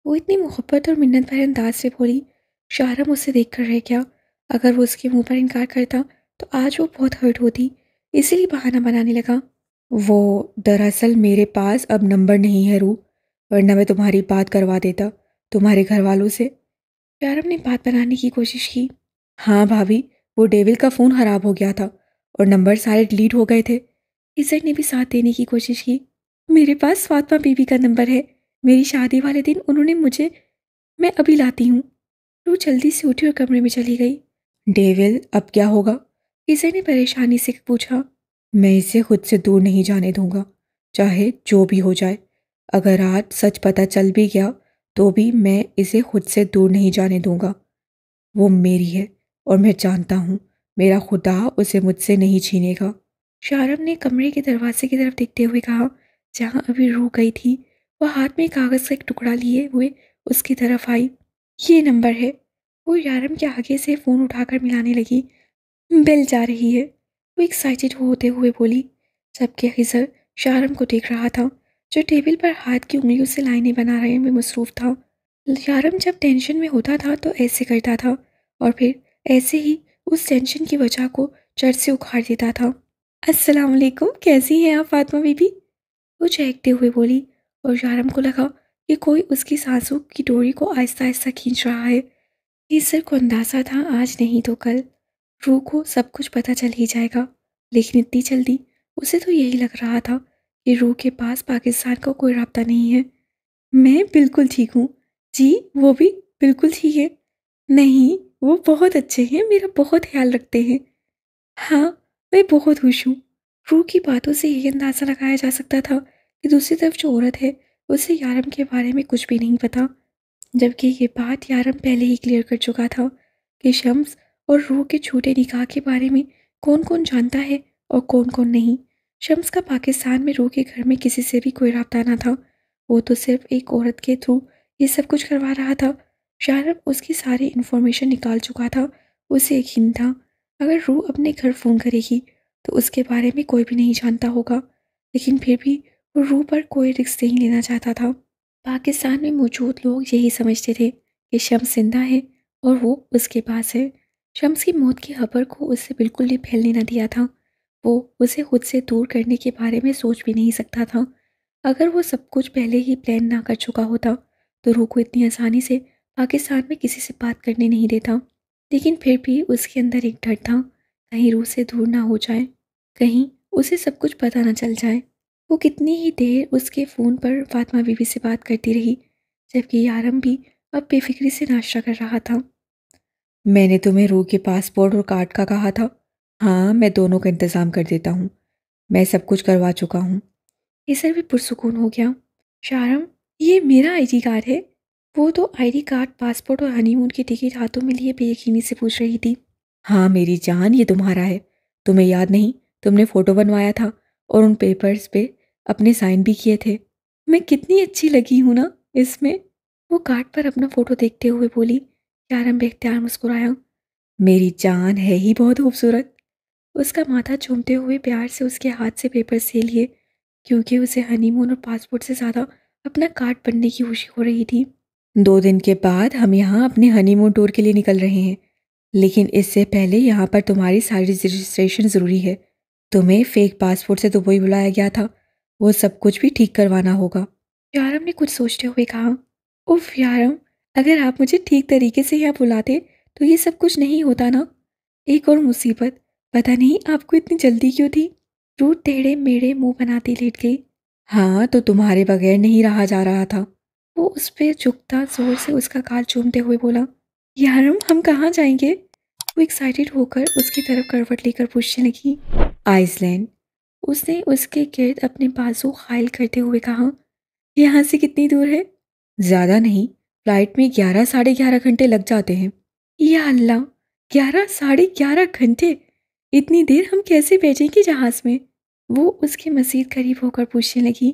وہ اتنی محبت اور منت بھرے انداز سے بولی۔ شاہرم اسے دیکھ کر رہ گیا۔ اگر وہ اس کے منہ پر انکار کرتا تو آج وہ بہت ہرٹ ہوتی، اسی لیے بہانہ بنانے لگا۔ وہ دراصل میرے پاس اب نمبر نہیں ہے روح، ورنہ میں تمہاری بات کروا دیتا تمہارے گھر والوں سے۔ شاہرم نے بات بنانے کی کوشش کی۔ ہاں بھابھی، وہ ڈیول کا فون خراب ہو گیا تھا اور نمبر سارے ڈیلیٹ ہو گئے تھے۔ عزت نے بھی ساتھ دینے کی کوشش کی۔ میرے پاس فاطمہ بی بی کا نمبر ہے، میری شادی والے دن انہوں نے مجھے، میں ابھی لاتی ہوں۔ روح جلدی سے اٹھی اور کمرے میں چلی گئی۔ ڈیول اب کیا ہوگا؟ عزت نے پریشانی سے پوچھا۔ میں اسے خود سے دور نہیں جانے دوں گا، چاہے جو بھی ہو جائے۔ اگر آج سچ پتہ چل بھی گیا تو بھی میں اسے خود سے دور نہیں جانے دوں گا۔ وہ میری ہے اور میں جانتا ہوں میرا خدا اسے مجھ سے نہیں چھینے گا۔ شاہرم نے کمرے کے دروازے کی طرف دیکھتے ہوئے کہا، جہاں ابھی روح گئی تھی۔ وہ ہاتھ میں کاغذ کا ایک ٹکڑا لیے ہوئے اس کی طرف آئی۔ یہ نمبر ہے۔ وہ یارم کے آگے سے فون اٹھا کر ملانے لگی۔ بیل جا رہی ہے، وہ ایکسائٹڈ ہوتے ہوئے بولی، جبکہ خضر شاہرم کو دیکھ رہا تھا جو ٹیبل پر ہاتھ کی انگلیوں سے لائنیں بنا رہے میں مصروف تھا۔ شاہرم جب ٹینشن میں ہوتا تھا تو ایسے کرتا تھا، اور پھر ایسے ہی اس ٹینشن کی وجہ کو جڑ سے اکھاڑ دیتا تھا۔ السلام علیکم، کیسی ہیں آپ فاطمہ بی بی؟ وہ چہکتے ہوئے بولی، اور شاہرم کو لگا کہ کوئی اس کی سانسوں کی ڈوری کو آہستہ آہستہ کھینچ رہا ہے۔ عزت کو اندازہ تھا آج نہیں تو کل روح کو سب کچھ پتہ چل ہی جائے گا، لیکن اتنی جلدی اسے تو یہی لگ رہا تھا کہ روح کے پاس پاکستان کا کوئی رابطہ نہیں ہے۔ میں بالکل ٹھیک ہوں جی، وہ بھی بالکل ٹھیک ہے۔ نہیں، وہ بہت اچھے ہیں، میرا بہت خیال رکھتے ہیں۔ ہاں، میں بہت خوش ہوں۔ روح کی باتوں سے یہ اندازہ لگایا جا سکتا تھا کہ دوسری طرف جو عورت ہے اسے یارم کے بارے میں کچھ بھی نہیں پتا، جبکہ یہ بات یارم پہلے ہی کلیئر کر چکا تھا کہ شمس اور روح کے چھوٹے نکاح کے بارے میں کون کون جانتا ہے اور کون کون نہیں۔ شمس کا پاکستان میں روح کے گھر میں کسی سے بھی کوئی رابطہ نہ تھا، وہ تو صرف ایک عورت کے تھرو یہ سب کچھ کروا رہا تھا۔ شاہرم اس کی ساری انفارمیشن نکال چکا تھا۔ اسے یقین تھا اگر روح اپنے گھر فون کرے گی تو اس کے بارے میں کوئی بھی نہیں جانتا ہوگا، لیکن پھر بھی وہ روح پر کوئی رسک نہیں لینا چاہتا تھا۔ پاکستان میں موجود لوگ یہی سمجھتے تھے کہ شمس زندہ ہے اور وہ اس کے پاس ہے۔ شمس کی موت کی خبر کو اسے بالکل بھی پھیلنے نہ دیا تھا۔ وہ اسے خود سے دور کرنے کے بارے میں سوچ بھی نہیں سکتا تھا۔ اگر وہ سب کچھ پہلے ہی پلان نہ کر چکا ہوتا تو روح کو اتنی آسانی سے پاکستان میں کسی سے بات کرنے نہیں دیتا، لیکن پھر بھی اس کے اندر ایک ڈر تھا، کہیں روح سے دور نہ ہو جائے، کہیں اسے سب کچھ پتہ نہ چل جائے۔ وہ کتنی ہی دیر اس کے فون پر فاطمہ بی بی سے بات کرتی رہی، جبکہ یارم بھی اب بے فکری سے ناشتہ کر رہا تھا۔ میں نے تمہیں روح کے پاسپورٹ اور کارڈ کا کہا تھا۔ ہاں، میں دونوں کا انتظام کر دیتا ہوں، میں سب کچھ کروا چکا ہوں۔ اسر بھی پرسکون ہو گیا۔ شاہرم، یہ میرا آئی ڈی کارڈ ہے؟ وہ تو آئی ڈی کارڈ، پاسپورٹ اور ہنی مون کی ٹکٹ ہاتھوں میں لیے بے یقینی سے پوچھ رہی تھی۔ ہاں میری جان، یہ تمہارا ہے، تمہیں یاد نہیں تم نے فوٹو بنوایا تھا اور ان پیپرز پہ اپنے سائن بھی کیے تھے۔ میں کتنی اچھی لگی ہوں نا اس میں؟ وہ کارڈ پر اپنا فوٹو دیکھتے ہوئے بولی۔ یارم بے اختیار مسکرایا۔ میری جان ہے ہی بہت خوبصورت۔ اس کا ماتھا چومتے ہوئے پیار سے اس کے ہاتھ سے پیپر سے لیے، کیونکہ اسے ہنی مون اور پاسپورٹ سے زیادہ اپنا کارڈ بننے کی خوشی ہو رہی تھی۔ 2 دن کے بعد ہم یہاں اپنے ہنی مون ٹور کے لیے نکل رہے ہیں، لیکن اس سے پہلے یہاں پر تمہاری ساری رجسٹریشن ضروری ہے۔ تمہیں فیک پاسپورٹ سے دبئی بلایا گیا تھا، وہ سب کچھ بھی ٹھیک کروانا ہوگا۔ یارم نے کچھ سوچتے ہوئے کہا، اف یارم، اگر آپ مجھے ٹھیک طریقے سے یہاں بلاتے تو یہ سب کچھ نہیں ہوتا نا۔ ایک اور مصیبت، پتہ نہیں آپ کو اتنی جلدی کیوں تھی؟ روت ٹیڑھے میڑے منہ بناتی لیٹ گئی۔ ہاں تو تمہارے بغیر نہیں رہا جا رہا تھا۔ وہ اس پہ جھکتا زور سے اس کا گال چومتے ہوئے بولا، یارم ہم کہاں جائیں گے؟ وہ ایکسائٹڈ ہو کر اس کی طرف کروٹ لے کر پوچھنے لگی۔ Ice land. اس نے اس کے گرد اپنے بازو خائل کرتے ہوئے کہا۔ یہاں سے کتنی دور ہے؟ زیادہ نہیں، فلائٹ میں 11 ساڑھے 11 گھنٹے لگ جاتے ہیں۔ یا اللہ، 11 ساڑھے 11 گھنٹے! اتنی دیر ہم کیسے بھیجیں گے جہاز میں؟ وہ اس کے مزید قریب ہو کر پوچھنے لگی۔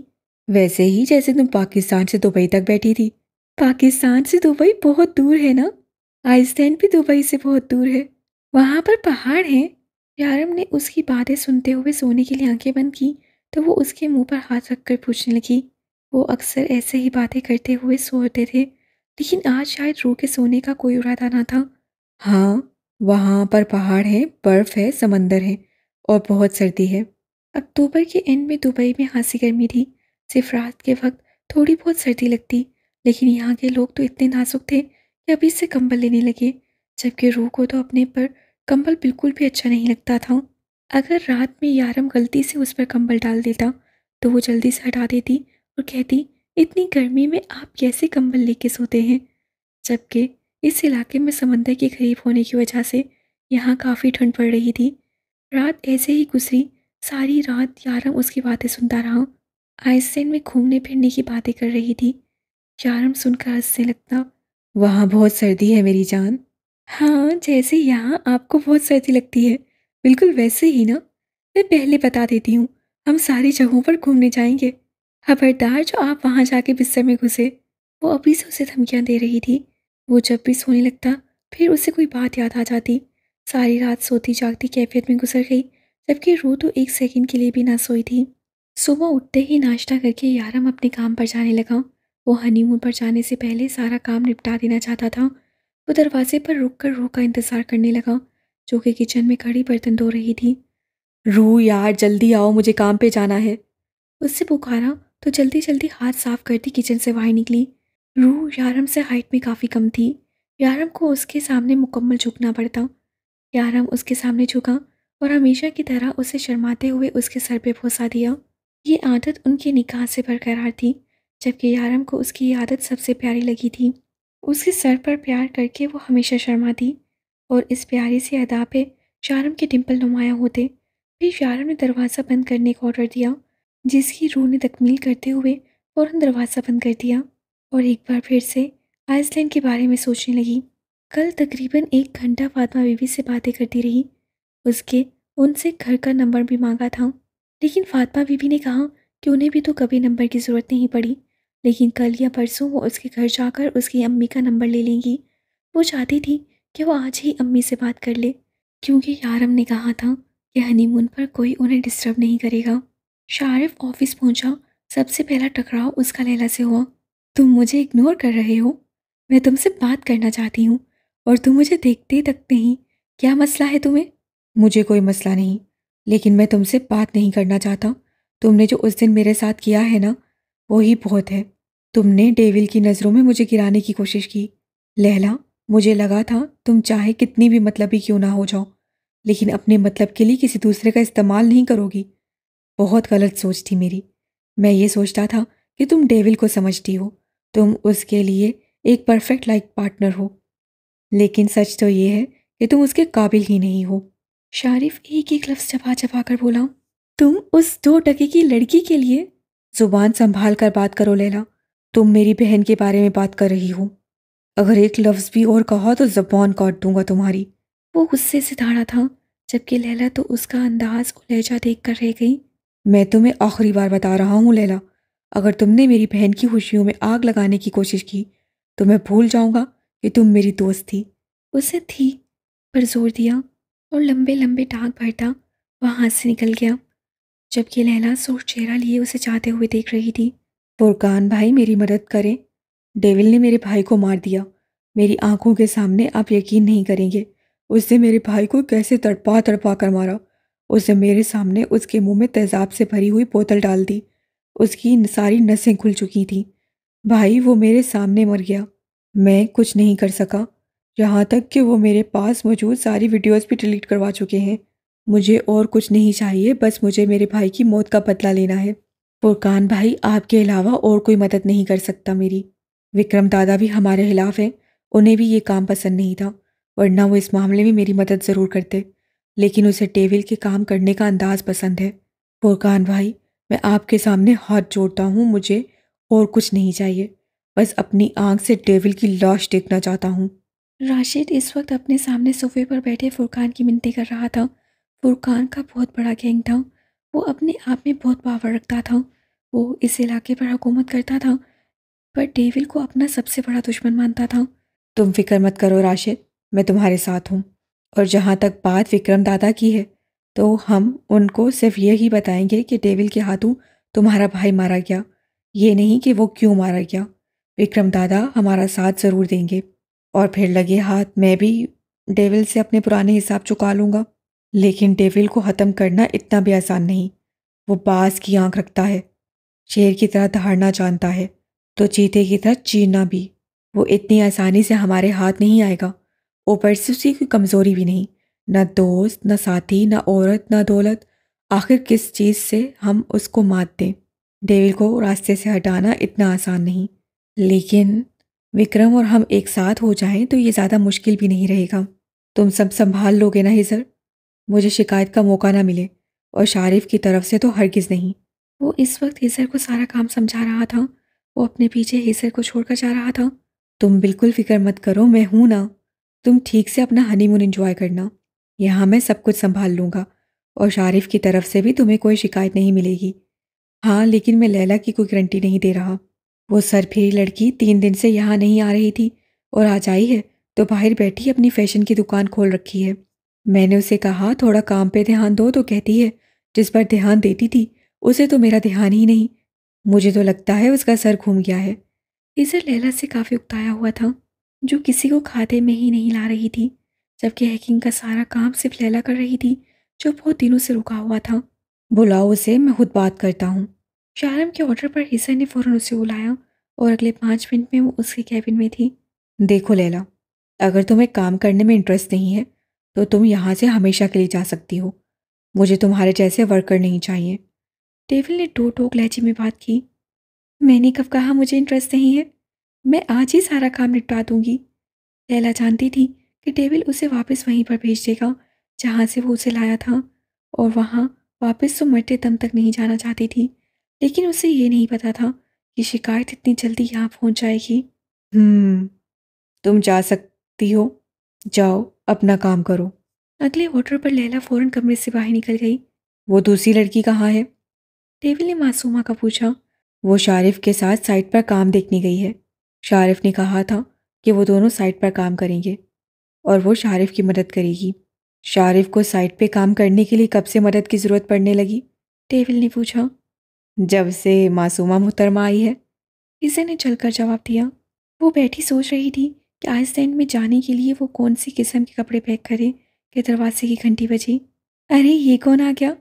ویسے ہی جیسے تم پاکستان سے دبئی تک بیٹھی تھی۔ پاکستان سے دبئی بہت دور ہے نا؟ آئس لینڈ بھی دبئی سے بہت دور ہے، وہاں پر پہاڑ ہیں۔ یارم نے اس کی باتیں سنتے ہوئے سونے کے لیے آنکھیں بند کی تو وہ اس کے منہ پر ہاتھ رکھ کر پوچھنے لگی۔ وہ اکثر ایسے ہی باتیں کرتے ہوئے سوتے تھے، لیکن آج شاید روح کے سونے کا کوئی ارادہ نہ تھا۔ ہاں، وہاں پر پہاڑ ہیں، برف ہے، سمندر ہے اور بہت سردی ہے۔ اکتوبر کے اینڈ میں دبئی میں خاصی گرمی تھی، صرف رات کے وقت تھوڑی بہت سردی لگتی، لیکن یہاں کے لوگ تو اتنے نازک تھے کہ ابھی سے کمبل لینے لگے، جبکہ روح کو تو اپنے پر کمبل بالکل بھی اچھا نہیں لگتا تھا۔ اگر رات میں یارم غلطی سے اس پر کمبل ڈال دیتا تو وہ جلدی سے ہٹا دیتی اور کہتی، اتنی گرمی میں آپ کیسے کمبل لے کے سوتے ہیں؟ جبکہ اس علاقے میں سمندر کے قریب ہونے کی وجہ سے یہاں کافی ٹھنڈ پڑ رہی تھی۔ رات ایسے ہی گزری، ساری رات یارم اس کی باتیں سنتا رہا۔ آئس لینڈ میں گھومنے پھرنے کی باتیں کر رہی تھی۔ یارم سن کر ہنسنے لگتا۔ وہاں بہت سردی ہے میری جان۔ ہاں، جیسے یہاں آپ کو بہت سردی لگتی ہے، بالکل ویسے ہی نا۔ میں پہلے بتا دیتی ہوں، ہم ساری جگہوں پر گھومنے جائیں گے، خبردار جو آپ وہاں جا کے بستر میں گھسے۔ وہ ابھی سے اسے دھمکیاں دے رہی تھی۔ وہ جب بھی سونے لگتا پھر اسے کوئی بات یاد آ جاتی۔ ساری رات سوتی جاگتی کیفیت میں گزر گئی، جبکہ روح تو ایک سیکنڈ کے لیے بھی نہ سوئی تھی۔ صبح اٹھتے ہی ناشتہ کر کے یارم اپنے کام پر جانے لگا۔ وہ ہنی مون پر جانے سے پہلے سارا کام نپٹا دینا چاہتا تھا۔ وہ دروازے پر رک کر روح کا انتظار کرنے لگا، جو کہ کچن میں کھڑی برتن دھو رہی تھی۔ روح یار جلدی آؤ، مجھے کام پہ جانا ہے۔ اس سے پکارا تو جلدی جلدی ہاتھ صاف کرتی کچن سے باہر نکلی۔ روح یارم سے ہائٹ میں کافی کم تھی، یارم کو اس کے سامنے مکمل جھکنا پڑتا۔ یارم اس کے سامنے جھکا اور ہمیشہ کی طرح اسے شرماتے ہوئے اس کے سر پہ بوسہ دیا۔ یہ عادت ان کے نکاح سے برقرار تھی، جبکہ یارم کو اس کی یہ عادت سب سے پیاری لگی تھی۔ اس کے سر پر پیار کر کے وہ ہمیشہ شرماتی اور اس پیاری سی ادا پہ یارم کے ڈمپل نمایاں ہوتے۔ پھر یارم نے دروازہ بند کرنے کا آرڈر دیا، جس کی روح نے تکمیل کرتے ہوئے فوراً دروازہ بند کر دیا اور ایک بار پھر سے آئس لینڈ کے بارے میں سوچنے لگی۔ کل تقریباً 1 گھنٹہ فاطمہ بی بی سے باتیں کرتی رہی، ان سے گھر کا نمبر بھی مانگا تھا، لیکن فاطمہ بی بی نے کہا کہ انہیں بھی تو کبھی نمبر کی ضرورت نہیں پڑی، لیکن کل یا پرسوں وہ اس کے گھر جا کر اس کی امی کا نمبر لے لیں گی۔ وہ چاہتی تھی کہ وہ آج ہی امی سے بات کر لے، کیونکہ یارم نے کہا تھا کہ ہنی مون پر کوئی انہیں ڈسٹرب نہیں کرے گا۔ شارف آفس پہنچا، سب سے پہلا ٹکراؤ اس کا لیلا سے ہوا۔ تم مجھے اگنور کر رہے ہو؟ میں تم سے بات کرنا چاہتی ہوں اور تم مجھے دیکھتے تک نہیں، کیا مسئلہ ہے تمہیں؟ مجھے کوئی مسئلہ نہیں، لیکن میں تم سے بات نہیں کرنا چاہتا۔ تم نے جو اس دن میرے ساتھ کیا ہے نا، وہی بہت ہے۔ تم نے ڈیول کی نظروں میں مجھے گرانے کی کوشش کی۔ لیلا، مجھے لگا تھا تم چاہے کتنی بھی مطلبی کیوں نہ ہو جاؤ، لیکن اپنے مطلب کے لیے کسی دوسرے کا استعمال نہیں کرو گی۔ بہت غلط سوچ تھی میری۔ میں یہ سوچتا تھا کہ تم ڈیول کو سمجھتی ہو، تم اس کے لیے ایک پرفیکٹ لائک پارٹنر ہو، لیکن سچ تو یہ ہے کہ تم اس کے قابل ہی نہیں ہو۔ شارف ایک ایک لفظ چبا چبا کر بولا، تم اس 2 ٹکے کی لڑکی کے لیے؟ زبان سنبھال کر بات کرو لیلا، تم میری بہن کے بارے میں بات کر رہی ہو۔ اگر ایک لفظ بھی اور کہا تو زبان کاٹ دوں گا تمہاری۔ وہ غصے سے دھاڑا تھا، جبکہ لیلا تو اس کا انداز اور لہجہ دیکھ کر رہ گئی۔ میں تمہیں آخری بار بتا رہا ہوں لیلا، اگر تم نے میری بہن کی خوشیوں میں آگ لگانے کی کوشش کی تو میں بھول جاؤں گا کہ تم میری دوست تھی۔ اسے تھی پر زور دیا اور لمبے لمبے ٹانگ بھرتا وہاں سے نکل گیا، جبکہ لیلا سرخ چہرہ لیے اسے چاہتے ہوئے دیکھ رہی تھی۔ فرقان بھائی میری مدد کریں، ڈیول نے میرے بھائی کو مار دیا، میری آنکھوں کے سامنے، آپ یقین نہیں کریں گے اس نے میرے بھائی کو کیسے تڑپا تڑپا کر مارا۔ اس نے میرے سامنے اس کے منہ میں تیزاب سے بھری ہوئی بوتل ڈال دی، اس کی ساری نسیں کھل چکی تھیں۔ بھائی وہ میرے سامنے مر گیا، میں کچھ نہیں کر سکا۔ یہاں تک کہ وہ میرے پاس موجود ساری ویڈیوز بھی ڈیلیٹ کروا چکے ہیں۔ مجھے اور کچھ نہیں چاہیے، بس مجھے میرے بھائی کی موت کا بدلہ لینا ہے۔ فرقان بھائی، آپ کے علاوہ اور کوئی مدد نہیں کر سکتا میری۔ وکرم دادا بھی ہمارے خلاف ہیں، انہیں بھی یہ کام پسند نہیں تھا، ورنہ وہ اس معاملے میں میری مدد ضرور کرتے، لیکن اسے ڈیول کے کام کرنے کا انداز پسند ہے۔ فرقان بھائی، میں آپ کے سامنے ہاتھ جوڑتا ہوں، مجھے اور کچھ نہیں چاہیے، بس اپنی آنکھ سے ڈیول کی لاش دیکھنا چاہتا ہوں۔ راشد اس وقت اپنے سامنے صوفے پر بیٹھے فرقان کی منتیں کر رہا تھا۔ فرقان کا بہت بڑا گینگ تھا، وہ اپنے آپ میں بہت پاور رکھتا تھا، وہ اس علاقے پر حکومت کرتا تھا، پر ڈیول کو اپنا سب سے بڑا دشمن مانتا تھا۔ تم فکر مت کرو راشد، میں تمہارے ساتھ ہوں، اور جہاں تک بات وکرم دادا کی ہے تو ہم ان کو صرف یہی بتائیں گے کہ ڈیول کے ہاتھوں تمہارا بھائی مارا گیا، یہ نہیں کہ وہ کیوں مارا گیا۔ وکرم دادا ہمارا ساتھ ضرور دیں گے، اور پھر لگے ہاتھ میں بھی ڈیول سے اپنے پرانے حساب چکا لوں گا، لیکن ڈیول کو ختم کرنا اتنا بھی آسان نہیں۔ وہ باز کی آنکھ رکھتا ہے، شیر کی طرح دہاڑنا جانتا ہے تو چیتے کی طرح چیرنا بھی۔ وہ اتنی آسانی سے ہمارے ہاتھ نہیں آئے گا، اوپر سے اسی کی کمزوری بھی نہیں، نہ دوست، نہ ساتھی، نہ عورت، نہ دولت، آخر کس چیز سے ہم اس کو مات دیں۔ ڈیول کو راستے سے ہٹانا اتنا آسان نہیں، لیکن وکرم اور ہم ایک ساتھ ہو جائیں تو یہ زیادہ مشکل بھی نہیں رہے گا۔ تم سب سنبھال لوگے نا ہزر؟ مجھے شکایت کا موقع نہ ملے، اور شارف کی طرف سے تو ہرگز نہیں۔ وہ اس وقت ہزر کو سارا کام سمجھا رہا تھا، وہ اپنے پیچھے ہزر کو چھوڑ کر جا رہا تھا۔ تم بالکل فکر مت کرو، میں ہوں نا، تم ٹھیک سے اپنا ہنی مون انجوائے کرنا، یہاں میں سب کچھ سنبھال لوں گا، اور شارف کی طرف سے بھی تمہیں کوئی شکایت نہیں ملے گی۔ ہاں، لیکن میں لیلا کی کوئی گارنٹی نہیں دے رہا۔ وہ سرپھیری لڑکی 3 دن سے یہاں نہیں آ رہی تھی، اور آج آئی ہے تو باہر بیٹھی اپنی فیشن کی دکان کھول رکھی ہے۔ میں نے اسے کہا تھوڑا کام پہ دھیان دو تو کہتی ہے جس پر دھیان دیتی تھی اسے تو میرا دھیان ہی نہیں۔ مجھے تو لگتا ہے اس کا سر گھوم گیا ہے۔ ہزر لیلا سے کافی اکتایا ہوا تھا، جو کسی کو کھاتے میں ہی نہیں لا رہی تھی، جبکہ ہیکنگ کا سارا کام صرف لیلا کر رہی تھی، جو بہت دنوں سے رکا ہوا تھا۔ بلاؤ اسے، میں خود بات کرتا ہوں۔ شارم کے آرڈر پر ہزر نے فوراً اسے بلایا، اور اگلے 5 منٹ میں وہ اس کے کیبن میں تھی۔ دیکھو لیلا، اگر تمہیں کام کرنے میں انٹرسٹ نہیں ہے تو تم یہاں سے ہمیشہ کے لیے جا سکتی ہو، مجھے تمہارے جیسے ورکر نہیں چاہیے۔ ڈیول نے ٹوک لہجے میں بات کی۔ میں نے کب کہا مجھے انٹرسٹ نہیں ہے؟ میں آج ہی سارا کام نپٹا دوں گی۔ لیلا جانتی تھی کہ ڈیول اسے واپس وہیں پر بھیج دے گا جہاں سے وہ اسے لایا تھا، اور وہاں واپس تو مرتے دم تک نہیں جانا چاہتی تھی، لیکن اسے یہ نہیں پتا تھا کہ شکایت اتنی جلدی یہاں پہنچ جائے گی۔ تم جا سکتی ہو، جاؤ اپنا کام کرو۔ اگلے آرڈر پر لیلا فوراً کمرے سے باہر نکل گئی۔ وہ دوسری لڑکی کہاں ہے؟ ڈیول نے معصومہ کا پوچھا۔ وہ شارف کے ساتھ سائٹ پر کام دیکھنے گئی ہے۔ شارف نے کہا تھا کہ وہ دونوں سائٹ پر کام کریں گے، اور وہ شارف کی مدد کرے گی۔ شارف کو سائٹ پہ کام کرنے کے لیے کب سے مدد کی ضرورت پڑنے لگی؟ ڈیول نے پوچھا۔ جب سے معصومہ محترمہ آئی ہے۔ ہزر نے چل کر جواب دیا۔ وہ بیٹھی سوچ رہی تھی کہ آئس لینڈ میں جانے کے لیے وہ کون سی قسم کے کپڑے پیک کرے کہ دروازے کی گھنٹی بجی۔ ارے یہ کون آ گیا؟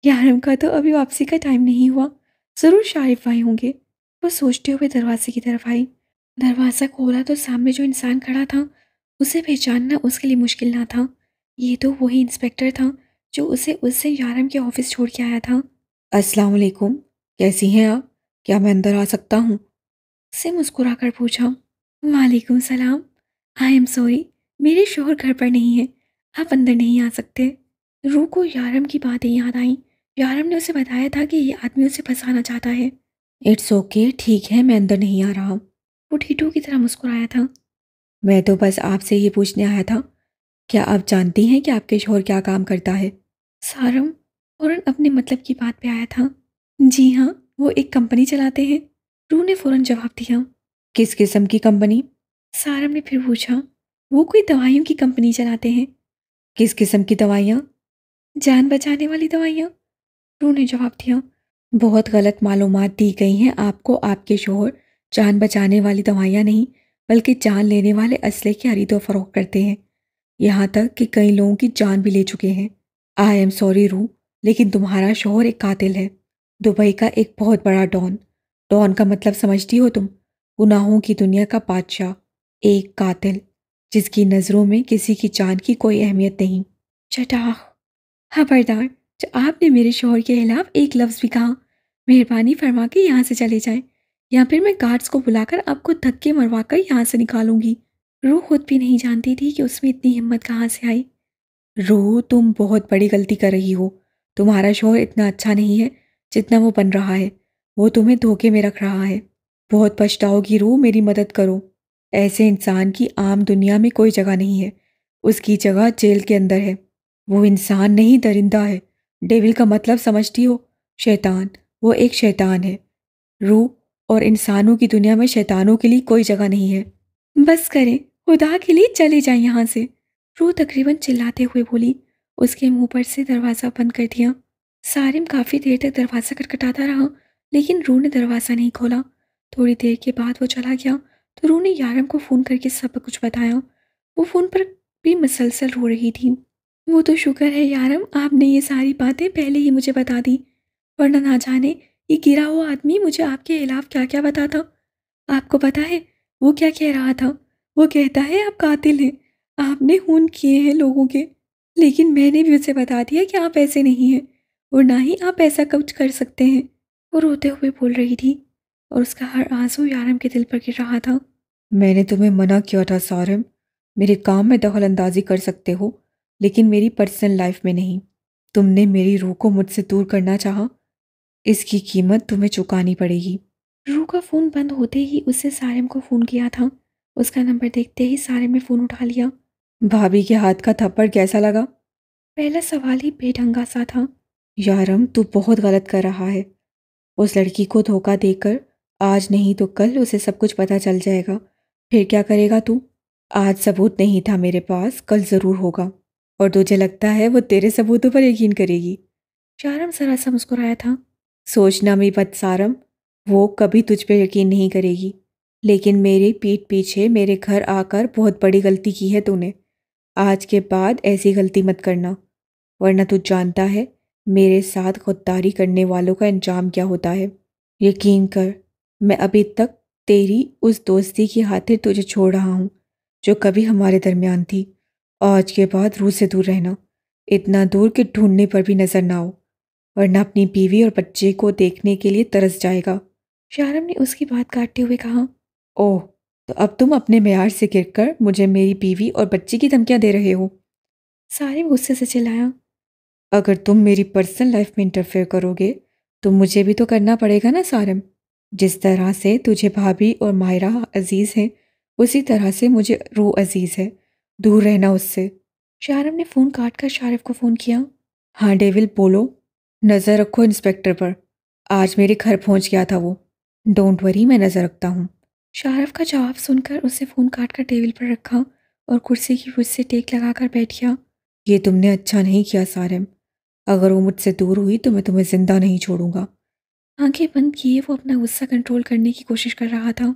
یارم کا تو ابھی واپسی کا ٹائم نہیں ہوا، ضرور شارف آئے ہوں گے۔ وہ سوچتے ہوئے دروازے کی طرف آئی۔ دروازہ کھولا تو سامنے جو انسان کھڑا تھا اسے پہچاننا اس کے لیے مشکل نہ تھا۔ یہ تو وہی انسپیکٹر تھا جو اسے اس دن یارم کے آفس چھوڑ کے آیا تھا۔ السلام علیکم، کیسی ہیں آپ؟ کیا میں اندر آ سکتا ہوں؟ سے مسکرا کر پوچھا۔ وعلیکم السلام، آئی ایم سوری، میرے شوہر گھر پر نہیں ہیں، آپ اندر نہیں آ سکتے۔ روح کو یارم کی باتیں یاد آئیں۔ یارم نے اسے بتایا تھا کہ یہ آدمی اسے پھنسانا چاہتا ہے۔ اٹس اوکے، ٹھیک ہے، میں اندر نہیں آ رہا۔ وہ ٹھیٹو کی طرح مسکرایا تھا۔ میں تو بس آپ سے یہ پوچھنے آیا تھا، کیا آپ جانتی ہیں کہ آپ کے شوہر کیا کام کرتا ہے؟ سارم فوراً اپنے مطلب کی بات پہ آیا تھا۔ جی ہاں، وہ ایک کمپنی چلاتے ہیں۔ روح نے فوراً جواب دیا۔ کس قسم کی کمپنی؟ سارم نے پھر پوچھا۔ وہ کوئی دوائیوں کی کمپنی چلاتے ہیں۔ کس قسم کی دوائیاں؟ جان بچانے والی دوائیاں، روح نے جواب دیا۔ بہت غلط معلومات دی گئی ہیں آپ کو۔ آپ کے شوہر جان بچانے والی دوائیاں نہیں بلکہ جان لینے والے اسلحے کی خرید و فروخت کرتے ہیں، یہاں تک کہ کئی لوگوں کی جان بھی لے چکے ہیں۔ آئی ایم سوری روح، لیکن تمہارا شوہر ایک قاتل ہے، دبئی کا ایک بہت بڑا ڈان۔ ڈان کا مطلب سمجھتی ہو تم؟ گناہوں کی دنیا کا بادشاہ، ایک قاتل جس کی نظروں میں کسی کی جان کی کوئی اہمیت نہیں۔ چٹاخ! خبردار، جو آپ نے میرے شوہر کے خلاف ایک لفظ بھی کہا، مہربانی فرما کے یہاں سے چلے جائیں، یا پھر میں گارڈز کو بلا کر آپ کو دھکے مروا کر یہاں سے نکالوں گی۔ روح خود بھی نہیں جانتی تھی کہ اس میں اتنی ہمت کہاں سے آئی۔ روح، تم بہت بڑی غلطی کر رہی ہو۔ تمہارا شوہر اتنا اچھا نہیں ہے جتنا وہ بن رہا ہے۔ وہ تمہیں دھوکے میں رکھ رہا ہے۔ بہت پچھتاؤ گی روح، میری مدد کرو۔ ایسے انسان کی عام دنیا میں کوئی جگہ نہیں ہے۔ اس کی جگہ جیل کے اندر ہے۔ وہ انسان نہیں، درندہ ہے۔ ڈیول کا مطلب سمجھتی ہو؟ شیطان۔ وہ ایک شیطان ہے روح، اور انسانوں کی دنیا میں شیطانوں کے لیے کوئی جگہ نہیں ہے۔ بس کریں، خدا کے لیے چلے جائیں یہاں سے، روح تقریباً چلاتے ہوئے بولی۔ اس کے منہ پر سے دروازہ بند کر دیا۔ سارم کافی دیر تک دروازہ کھٹکھٹاتا رہا، لیکن روح نے دروازہ نہیں کھولا۔ تھوڑی دیر کے بعد وہ چلا گیا تو روح نے یارم کو فون کر کے سب کچھ بتایا۔ وہ فون پر بھی مسلسل رو رہی تھی۔ وہ تو شکر ہے یارم، آپ نے یہ ساری باتیں پہلے ہی مجھے بتا دی، ورنہ نہ جانے یہ گرا ہوا آدمی مجھے آپ کے خلاف کیا کیا بتاتا۔ آپ کو پتا ہے وہ کیا کہہ رہا تھا؟ وہ کہتا ہے آپ قاتل ہیں، آپ نے خون کیے ہیں لوگوں کے، لیکن میں نے بھی اسے بتا دیا کہ آپ ایسے نہیں ہیں، اور نہ ہی آپ ایسا کچھ کر سکتے ہیں۔ وہ روتے ہوئے بول رہی تھی، اور اس کا ہر آنسو یارم کے دل پر گر رہا تھا۔ میں نے تمہیں منع کیا تھا سارم، میرے کام میں دخل اندازی کر سکتے ہو لیکن میری پرسنل لائف میں نہیں۔ تم نے میری روح کو مجھ سے دور کرنا چاہا، اس کی قیمت تمہیں چکانی پڑے گی۔ روح کا فون بند ہوتے ہی اس سے سارم کو فون کیا تھا۔ اس کا نمبر دیکھتے ہی سارم نے فون اٹھا لیا۔ بھابھی کے ہاتھ کا تھپڑ کیسا لگا؟ پہلا سوال ہی بے ڈھنگا سا تھا۔ یارم، تو بہت غلط کر رہا ہے۔ اس لڑکی کو دھوکہ دے کر آج نہیں تو کل اسے سب کچھ پتہ چل جائے گا، پھر کیا کرے گا تو؟ آج ثبوت نہیں تھا میرے پاس، کل ضرور ہوگا، اور تجھے لگتا ہے وہ تیرے ثبوتوں پر یقین کرے گی؟ یارم ذرا سا مسکرایا تھا۔ سوچنا بھی مت سارم، وہ کبھی تجھ پہ یقین نہیں کرے گی، لیکن میری پیٹھ پیچھے میرے گھر آ کر بہت بڑی غلطی کی ہے تو نے۔ آج کے بعد ایسی غلطی مت کرنا، ورنہ تو جانتا ہے میرے ساتھ غداری کرنے والوں کا انجام کیا ہوتا ہے۔ یقین کر، میں ابھی تک تیری اس دوستی کی خاطر تجھے چھوڑ رہا ہوں جو کبھی ہمارے درمیان تھی۔ آج کے بعد روح سے دور رہنا، اتنا دور کہ ڈھونڈنے پر بھی نظر نہ ہو، ورنہ اپنی بیوی اور بچے کو دیکھنے کے لیے ترس جائے گا۔ یارم نے اس کی بات کاٹتے ہوئے کہا۔ اوہ، تو اب تم اپنے معیار سے گر کر مجھے میری بیوی اور بچی کی دھمکیاں دے رہے ہو؟ سارم غصے سے چلایا۔ اگر تم میری پرسنل لائف میں انٹرفیئر کرو گے تو مجھے بھی تو کرنا پڑے گا نا سارم۔ جس طرح سے تجھے بھابھی اور ماہرہ عزیز ہیں، اسی طرح سے مجھے روح عزیز ہے، دور رہنا اس سے۔ یارم نے فون کاٹ کر شارف کو فون کیا۔ ہاں ڈیول، بولو۔ نظر رکھو انسپیکٹر پر، آج میرے گھر پہنچ گیا تھا وہ۔ ڈونٹ وری، میں نظر رکھتا ہوں۔ شارف کا جواب سن کر اسے فون کاٹ کر ٹیبل پر رکھا اور کرسی کی وجہ سے ٹیک لگا کر بیٹھ گیا۔ یہ تم نے اچھا نہیں کیا سارم، اگر وہ مجھ سے دور ہوئی تو میں تمہیں زندہ نہیں چھوڑوں گا۔ آنکھیں بند کیے وہ اپنا غصہ کنٹرول کرنے کی کوشش کر رہا تھا۔